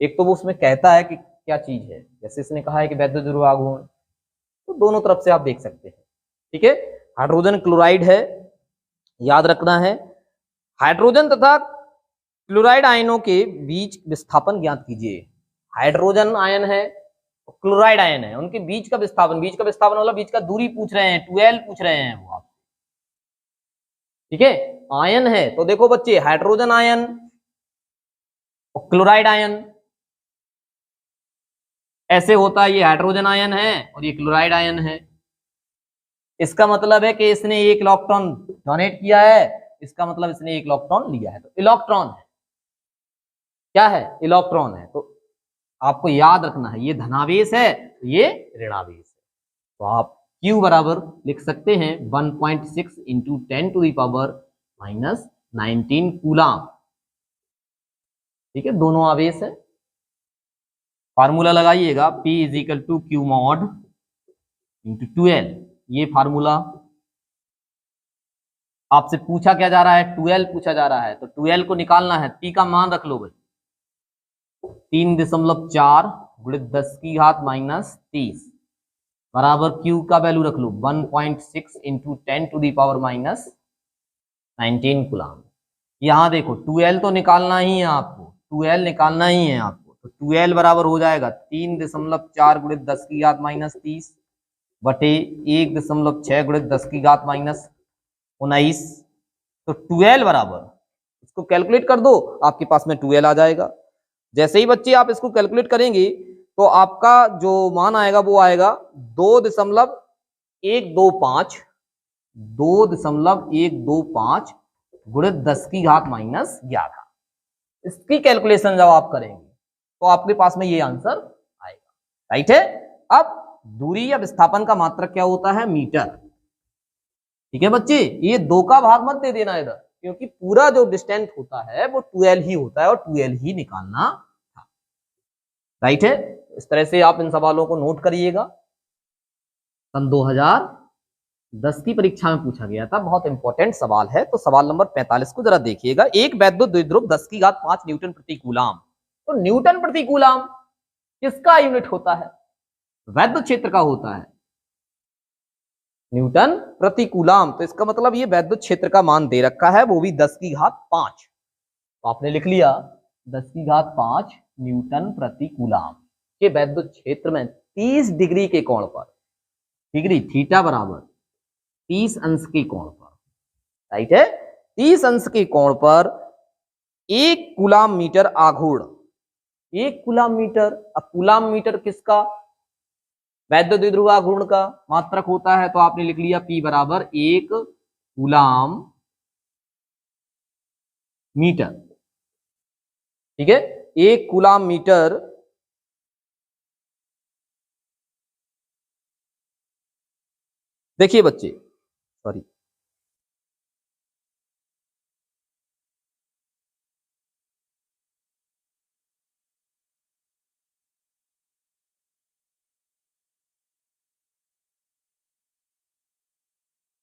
एक तो वो उसमें कहता है कि क्या चीज है। जैसे इसने कहा है कि वैद्युत द्विध्रुव आघूर्ण, तो दोनों तरफ से आप देख सकते हैं। ठीक है, हाइड्रोजन क्लोराइड है, याद रखना है। हाइड्रोजन तथा क्लोराइड आयनों के बीच विस्थापन ज्ञात कीजिए। हाइड्रोजन आयन है, क्लोराइड आयन है, उनके बीच का विस्थापन मतलब बीच का दूरी पूछ रहे हैं, 12 पूछ रहे हैं वो आप, ठीक है। आयन है तो देखो बच्चे, हाइड्रोजन आयन और क्लोराइड आयन ऐसे होता है, ये हाइड्रोजन आयन है और ये क्लोराइड आयन है। इसका मतलब है कि इसने एक इलेक्ट्रॉन डोनेट किया है, इसका मतलब इसने एक इलेक्ट्रॉन लिया है, तो इलेक्ट्रॉन है, क्या है, इलेक्ट्रॉन है। तो आपको याद रखना है ये धनावेश है, ये ऋणावेश है। तो आप Q बराबर लिख सकते हैं 1.6 इंटू 10⁻⁻19 कूलाम, ठीक है, दोनों आवेश है। फार्मूला लगाइएगा, P is equal to Q mod into 12, ये फार्मूला आपसे पूछा क्या जा रहा है, 12 पूछा जा रहा है, तो 12 को निकालना है। P का मान रख लो भाई, 3.4 गुणित 10⁻−30 बराबर Q का वैल्यू रख लो 1.6 इंटू 10⁻19 कूलाम। यहां देखो 12 तो निकालना ही है आपको, 12 निकालना ही है आपको, तो 12 बराबर हो जाएगा 3.4 गुणित 10⁻−30 बटे 1.6 गुणित 10⁻−19, तो 12 बराबर, इसको कैलकुलेट कर दो, आपके पास में 12 आ जाएगा। जैसे ही बच्चे आप इसको कैलकुलेट करेंगे तो आपका जो मान आएगा वो आएगा 2.125 गुणित 10⁻11। इसकी कैलकुलेशन जब आप करेंगे तो आपके पास में ये आंसर आएगा, राइट है। अब दूरी या विस्थापन का मात्रक क्या होता है, मीटर, ठीक है बच्चे। ये 2 का भाग मत दे देना इधर, क्योंकि पूरा जो डिस्टेंस होता है वो 12 ही होता है और 12 ही निकालना था, राइट है। इस तरह से आप इन सवालों को नोट करिएगा। सन 2010 की परीक्षा में पूछा गया था, बहुत इंपॉर्टेंट सवाल है। तो सवाल नंबर 45 को जरा देखिएगा। एक वैद्युत द्विध्रुव 10⁵5 न्यूटन प्रति कूलाम, तो न्यूटन प्रति कूलाम किसका यूनिट होता है, वैद्युत क्षेत्र का होता है, न्यूटन प्रति कूलाम। तो इसका मतलब ये वैद्युत क्षेत्र का मान दे रखा है, वो भी 10⁵5, तो आपने लिख लिया 10⁵5 न्यूटन प्रति कूलाम के वैद्युत क्षेत्र में 30 डिग्री के कोण पर, डिग्री थीटा बराबर 30 अंश के कोण पर, राइट है, 30 अंश के कोण पर 1 कूलाम मीटर आघूर्ण, 1 कूलाम मीटर। अब कूलाम मीटर किसका, वैद्युत द्विध्रुव आघूर्ण का मात्रक होता है, तो आपने लिख लिया P बराबर 1 कूलाम मीटर, ठीक है, 1 कूलाम मीटर देखिए बच्चे, सॉरी,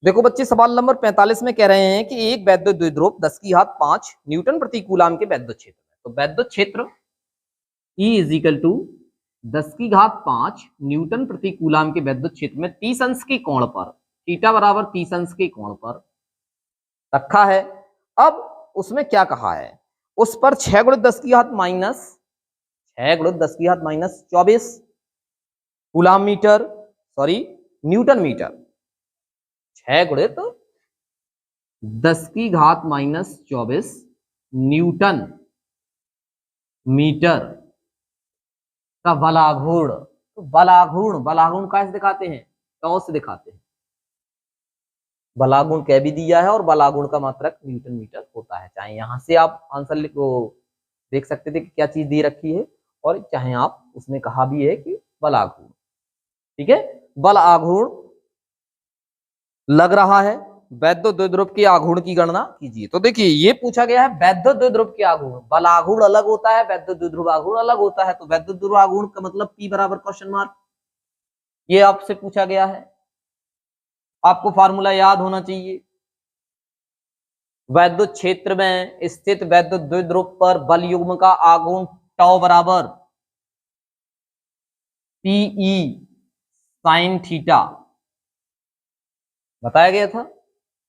देखो बच्चे सवाल नंबर 45 में कह रहे हैं कि एक वैद्युत द्विध्रुव 10⁵5 न्यूटन प्रति कूलाम के वैद्युत क्षेत्र में, तो वैद्युत क्षेत्र E is equal to 10⁵5 newton प्रति कूलाम के वैद्युत क्षेत्र में 30 अंश के कोण पर, थीटा बराबर 30 अंश के कोण पर रखा है। अब उसमें क्या कहा है, उस पर 6 गुणित 10⁻⁻24 coulomb metre, sorry newton metre, 6 गुणित 10⁻⁻24 न्यूटन मीटर का बलाघूर्ण। तो बलाघूर्ण कैसे दिखाते हैं, टॉ से दिखाते हैं। बलागुण कह भी दिया है और बलागुण का मात्रक न्यूटन मीटर होता है। चाहे यहां से आप आंसर लिखो, देख सकते थे कि क्या चीज दे रखी है, और चाहे आप उसने कहा भी है कि बलागुण, ठीक है। बल आघूर्ण लग रहा है, वैद्युत द्विध्रुव के आघूर्ण की गणना कीजिए। तो देखिए ये पूछा गया है वैद्युत द्विध्रुव के आघूर्ण, बल आघूर्ण अलग होता है, वैद्युत द्विध्रुव आघूर्ण अलग होता है। तो वैद्युत द्विध्रुव आघूर्ण का मतलब P बराबर क्वेश्चन मार्क, ये आपसे पूछा गया है, आपको फार्मूला याद होना चाहिए। वैद्युत क्षेत्र में स्थित वैद्युत द्विध्रुव पर बल युग्म का आघूर्ण टॉ बराबर Pe sin थीटा बताया गया था।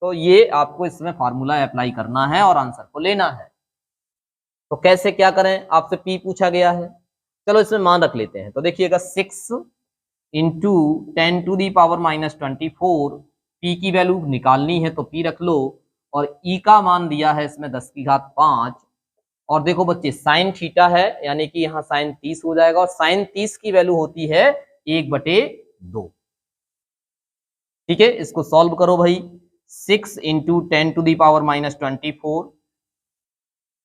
तो ये आपको इसमें फार्मूला अप्लाई करना है और आंसर को लेना है। तो कैसे क्या करें, आपसे P पूछा गया है, चलो इसमें मान रख लेते हैं। तो देखिएगा 6 इंटू 10⁻⁻24, पी की वैल्यू निकालनी है तो पी रख लो, और ई का मान दिया है इसमें 10⁵5। और देखो बच्चे साइन थीटा है, यानी कि यहाँ साइन 30 हो जाएगा, और साइन 30 की वैल्यू होती है 1/2। ठीक है, इसको सॉल्व करो भाई। 6 इंटू 10⁻⁻24,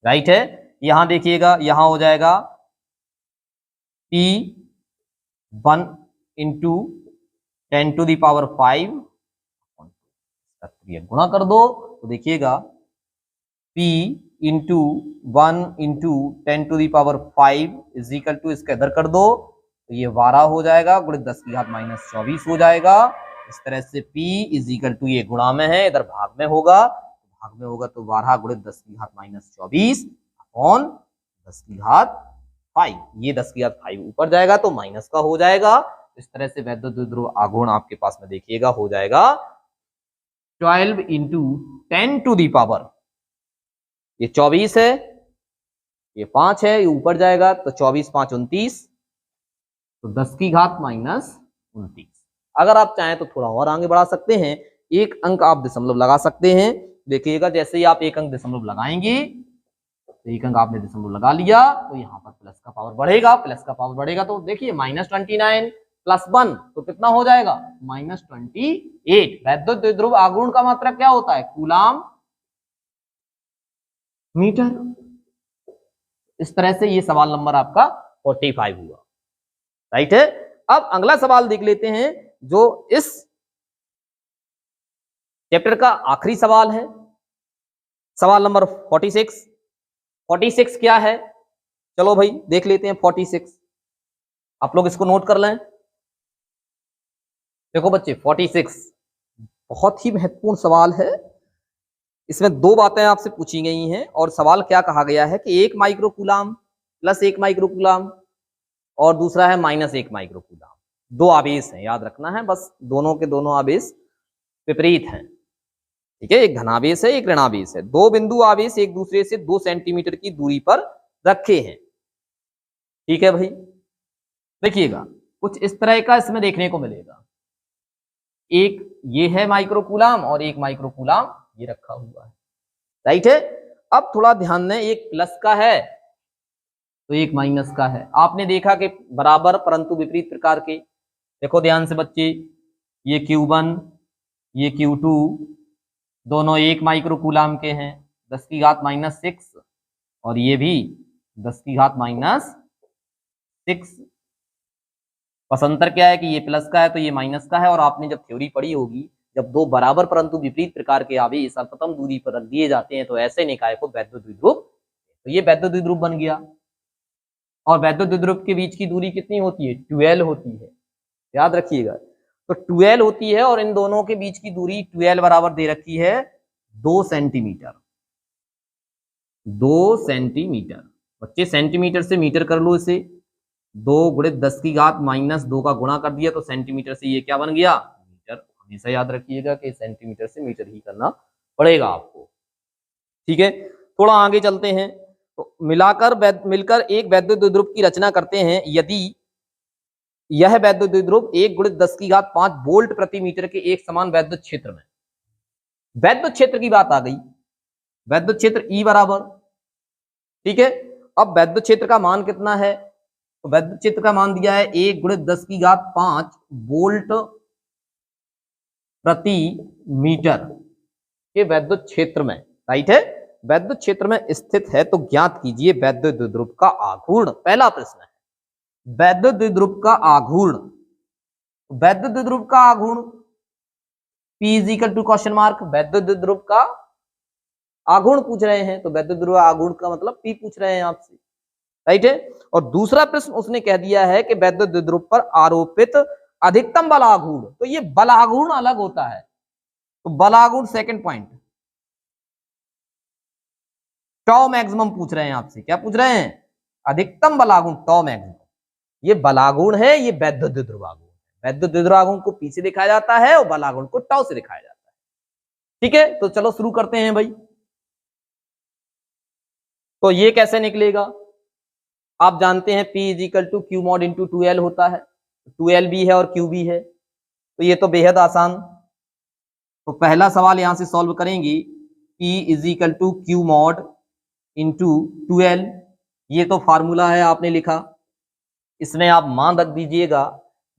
राइट है। यहां देखिएगा, यहां हो जाएगा P 1 इंटू 10⁵5, गुणा कर दो तो देखिएगा P into 1 into 10⁵5 is equal to, इसका इधर कर दो तो ये 12 हो जाएगा, गुणित 10⁻⁻24 हो जाएगा। इस तरह से P इज इक्वल टू, ये गुणा में है, इधर भाग में होगा, तो 12 गुणित 10⁻⁻24 अपॉन 10⁵5, ये 10⁵5 ऊपर जाएगा तो माइनस का हो जाएगा। इस तरह से वैद्युत द्विध्रुव आघूर्ण आपके पास में देखिएगा हो जाएगा 12 इंटू 10⁻, ये 24 है, ये 5 है, ये ऊपर जाएगा तो 24 5 29, तो 10⁻⁻29। अगर आप चाहें तो थोड़ा और आगे बढ़ा सकते हैं, एक अंक आप दशमलव लगा सकते हैं। देखिएगा जैसे ही आप एक अंक दशमलव लगाएंगे, तो एक अंक आपने दशमलव लगा लिया तो यहाँ पर प्लस का पावर बढ़ेगा, प्लस का पावर बढ़ेगा तो देखिए -29 + 1 तो कितना हो जाएगा, -28। वैद्युत द्विध्रुव आघूर्ण का मात्रा क्या होता है, कूलाम मीटर। इस तरह से ये सवाल नंबर आपका 45 हुआ, राइट है। अब अगला सवाल देख लेते हैं, जो इस चैप्टर का आखिरी सवाल है, सवाल नंबर 46। 46 क्या है, चलो भाई देख लेते हैं 46। आप लोग इसको नोट कर लें। देखो बच्चे 46 बहुत ही महत्वपूर्ण सवाल है। इसमें दो बातें आपसे पूछी गई हैं, और सवाल क्या कहा गया है कि 1 माइक्रोकूलाम प्लस 1 माइक्रोकूलाम और दूसरा है -1 माइक्रोकूलाम। दो आवेश हैं, याद रखना है, बस दोनों के दोनों आवेश विपरीत हैं। ठीक है, एक धनावेश है, एक ऋणावेश है। दो बिंदु आवेश एक दूसरे से 2 सेंटीमीटर की दूरी पर रखे हैं। ठीक है भाई, देखिएगा कुछ इस तरह का इसमें देखने को मिलेगा। एक ये है माइक्रोकूलाम और एक माइक्रोकूलाम ये रखा हुआ है, राइट है। अब थोड़ा ध्यान दें, एक प्लस का है तो एक माइनस का है। आपने देखा कि बराबर परंतु विपरीत प्रकार के, देखो ध्यान से बच्चे, ये Q1 ये Q2 दोनों 1 माइक्रोकूलाम के हैं, 10⁻⁻6, और ये भी 10⁻⁻6। बस अंतर क्या है कि ये प्लस का है तो ये माइनस का है। और आपने जब थ्योरी पढ़ी होगी, जब दो बराबर परंतु विपरीत प्रकार के आवेश सर्वप्रथम दूरी पर रख दिए जाते हैं तो ऐसे निकाय को वैद्युत द्विध्रुव, तो ये वैद्युत द्विध्रुव बन गया। और वैद्युत द्विध्रुव के बीच की दूरी कितनी होती है, 12 होती है, याद रखिएगा। तो 12 होती है, और इन दोनों के बीच की दूरी 12 बराबर दे रखी है 2 सेंटीमीटर। 2 सेंटीमीटर, बच्चे सेंटीमीटर से मीटर कर लो इसे, 2 गुणित 10⁻⁻2 का गुणा कर दिया तो सेंटीमीटर से ये क्या बन गया, मीटर। हमेशा याद रखिएगा कि सेंटीमीटर से मीटर ही करना पड़ेगा आपको। ठीक है, थोड़ा आगे चलते हैं। तो मिलकर एक वैद्युत द्विध्रुव की रचना करते हैं यदि यह वैद्युत द्विध्रुव 1 गुणित 10⁵5 वोल्ट प्रति मीटर के एक समान वैद्युत क्षेत्र में, वैद्युत क्षेत्र की बात आ गई, वैद्युत क्षेत्र E बराबर, ठीक है। अब वैद्युत क्षेत्र का मान कितना है, तो वैद्युत क्षेत्र का मान दिया है 1 गुणित 10⁵5 वोल्ट प्रति मीटर के वैद्युत क्षेत्र में, राइट है, वैद्युत क्षेत्र में स्थित है। तो ज्ञात कीजिए वैद्युत द्विध्रुव का आघूर्ण। पहला प्रश्न है वैद्युत द्विध्रुव का आघूर्ण। वैद्युत द्विध्रुव का आघूर्ण P = क्वेश्चन मार्क, वैद्युत द्विध्रुव का आघूर्ण पूछ रहे हैं, तो वैद्युत द्विध्रुव आघूर्ण का मतलब P पूछ रहे हैं आपसे, राइट है। और दूसरा प्रश्न उसने कह दिया है कि वैद्युत द्विध्रुव पर आरोपित अधिकतम बल आघूर्ण, तो ये बल आघूर्ण अलग होता है, तो बल आघूर्ण सेकंड पॉइंट, टॉ मैक्सिमम पूछ रहे हैं आपसे। क्या पूछ रहे हैं, अधिकतम बल आघूर्ण टॉ मैक्सिमम। ये बल आघूर्ण है, ये वैद्युत द्विध्रुव आघूर्ण। वैद्युत द्विध्रुव आघूर्ण को P से दिखाया जाता है और बल आघूर्ण को टॉ से दिखाया जाता है। ठीक है, तो चलो शुरू करते हैं भाई। तो ये कैसे निकलेगा, आप जानते हैं P is equal to q mod into 2L होता है, 2L भी है और Q भी है, तो ये तो बेहद आसान। तो पहला सवाल यहां से सॉल्व करेंगी, P is equal to q mod into 2L, ये तो फार्मूला है आपने लिखा, इसमें आप मान रख दीजिएगा।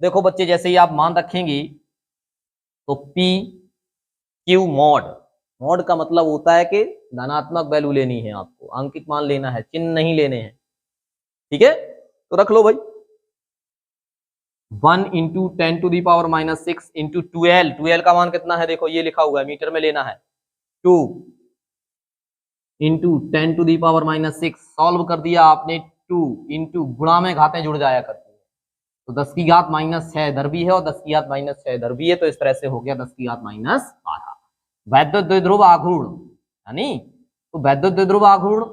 देखो बच्चे, जैसे ही आप मान रखेंगे तो P क्यू मॉड, मॉड का मतलब होता है कि धनात्मक वैल्यू लेनी है आपको, अंकित मान लेना है, चिन्ह नहीं लेने हैं, ठीक है। तो रख लो भाई, 1 इंटू 10⁻⁻6 इंटू 2L, 2L का मान कितना है, देखो ये लिखा हुआ है, मीटर में लेना है, 2 इंटू 10⁻⁻6, सॉल्व कर दिया आपने, 2 इंटू गुणा में घातें जुड़ जाया करती है, तो 10 की घात -6 इधर भी है और 10 की घात -6 इधर भी है, तो इस तरह से हो गया 10 की घात -12। वैद्युत द्विध्रुव आघूर्ण, यानी तो वैद्युत द्विध्रुव आघूर्ण,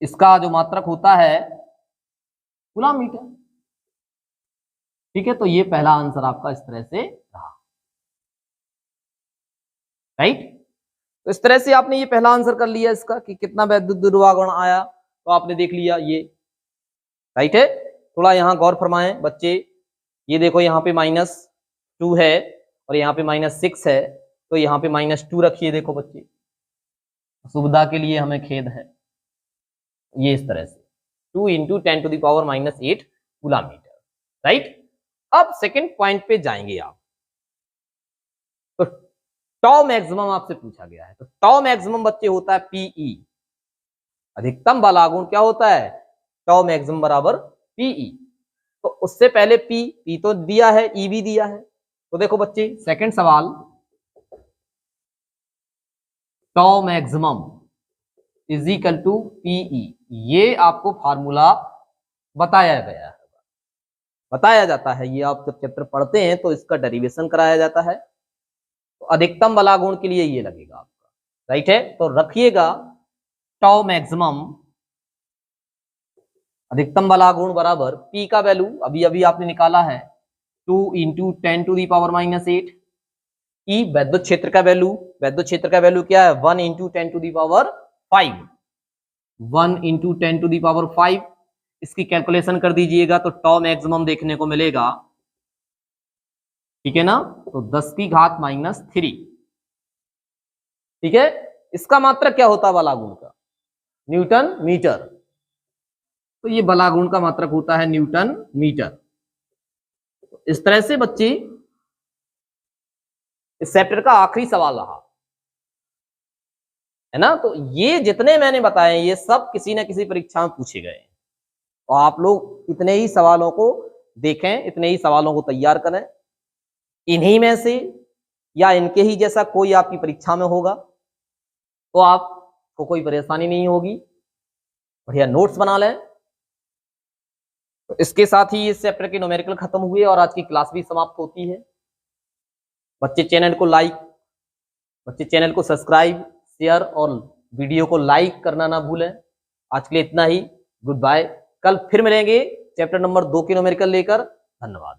इसका जो मात्रक होता है कूलम मीटर, ठीक है। तो ये पहला आंसर आपका इस तरह से रहा, राइट। तो इस तरह से आपने ये पहला आंसर कर लिया इसका कि कितना वैद्युत द्विध्रुव आघूर्ण आया, तो आपने देख लिया ये, राइट है। थोड़ा यहाँ गौर फरमाएं बच्चे, ये देखो यहाँ पे -2 है और यहाँ पे -6 है, तो यहाँ पे -2 रखिए। देखो बच्चे, सुविधा के लिए हमें खेद है, ये इस तरह से 2 इंटू 10⁻⁻8 कूलम मीटर, राइट। अब सेकंड पॉइंट पे जाएंगे आप, तो टॉ मैक्सिमम आपसे पूछा गया है, तो टॉ मैक्सिमम बच्चे होता है पीई, अधिकतम बल आघूर्ण क्या होता है, टॉ मैक्सिमम बराबर पीई। तो उससे पहले पी तो दिया है, ई भी दिया है, तो देखो बच्चे सेकंड सवाल, tau maximum is equal to PE, ये आपको फार्मूला बताया गया है, बताया जाता है, ये आप जब चैप्टर पढ़ते हैं तो इसका डेरिवेशन कराया जाता है। तो अधिकतम बल आघूर्ण के लिए ये लगेगा आपका, राइट है। तो रखिएगा टॉ मैक्सिमम, अधिकतम बल आघूर्ण बराबर P का वैल्यू अभी अभी आपने निकाला है 2 इंटू 10⁻⁸, ई वैद्युत क्षेत्र का वैल्यू, वैद्युत क्षेत्र का वैल्यू क्या है 1 इंटू 10⁵, 1 इंटू 10⁵, इसकी कैलकुलेशन कर दीजिएगा तो टॉ मैक्सिमम देखने को मिलेगा, ठीक है ना, तो 10 की घात -3, ठीक है। इसका मात्रक क्या होता है बल आघूर्ण का, न्यूटन मीटर, तो ये बल आघूर्ण का मात्रक होता है न्यूटन मीटर। इस तरह से बच्चे इस चैप्टर का आखिरी सवाल रहा है ना। तो ये जितने मैंने बताए ये सब किसी न किसी परीक्षा में पूछे गए, तो आप लोग इतने ही सवालों को देखें, इतने ही सवालों को तैयार करें, इन्हीं में से या इनके ही जैसा कोई आपकी परीक्षा में होगा तो आपको कोई परेशानी नहीं होगी, बढ़िया नोट्स बना लें। तो इसके साथ ही इस चैप्टर के न्यूमेरिकल खत्म हुए और आज की क्लास भी समाप्त होती है। बच्चे चैनल को लाइक, बच्चे चैनल को सब्सक्राइब, शेयर और वीडियो को लाइक करना ना भूलें। आज के लिए इतना ही, गुड बाय। कल फिर मिलेंगे चैप्टर नंबर 2 के न्यूमेरिकल लेकर। धन्यवाद।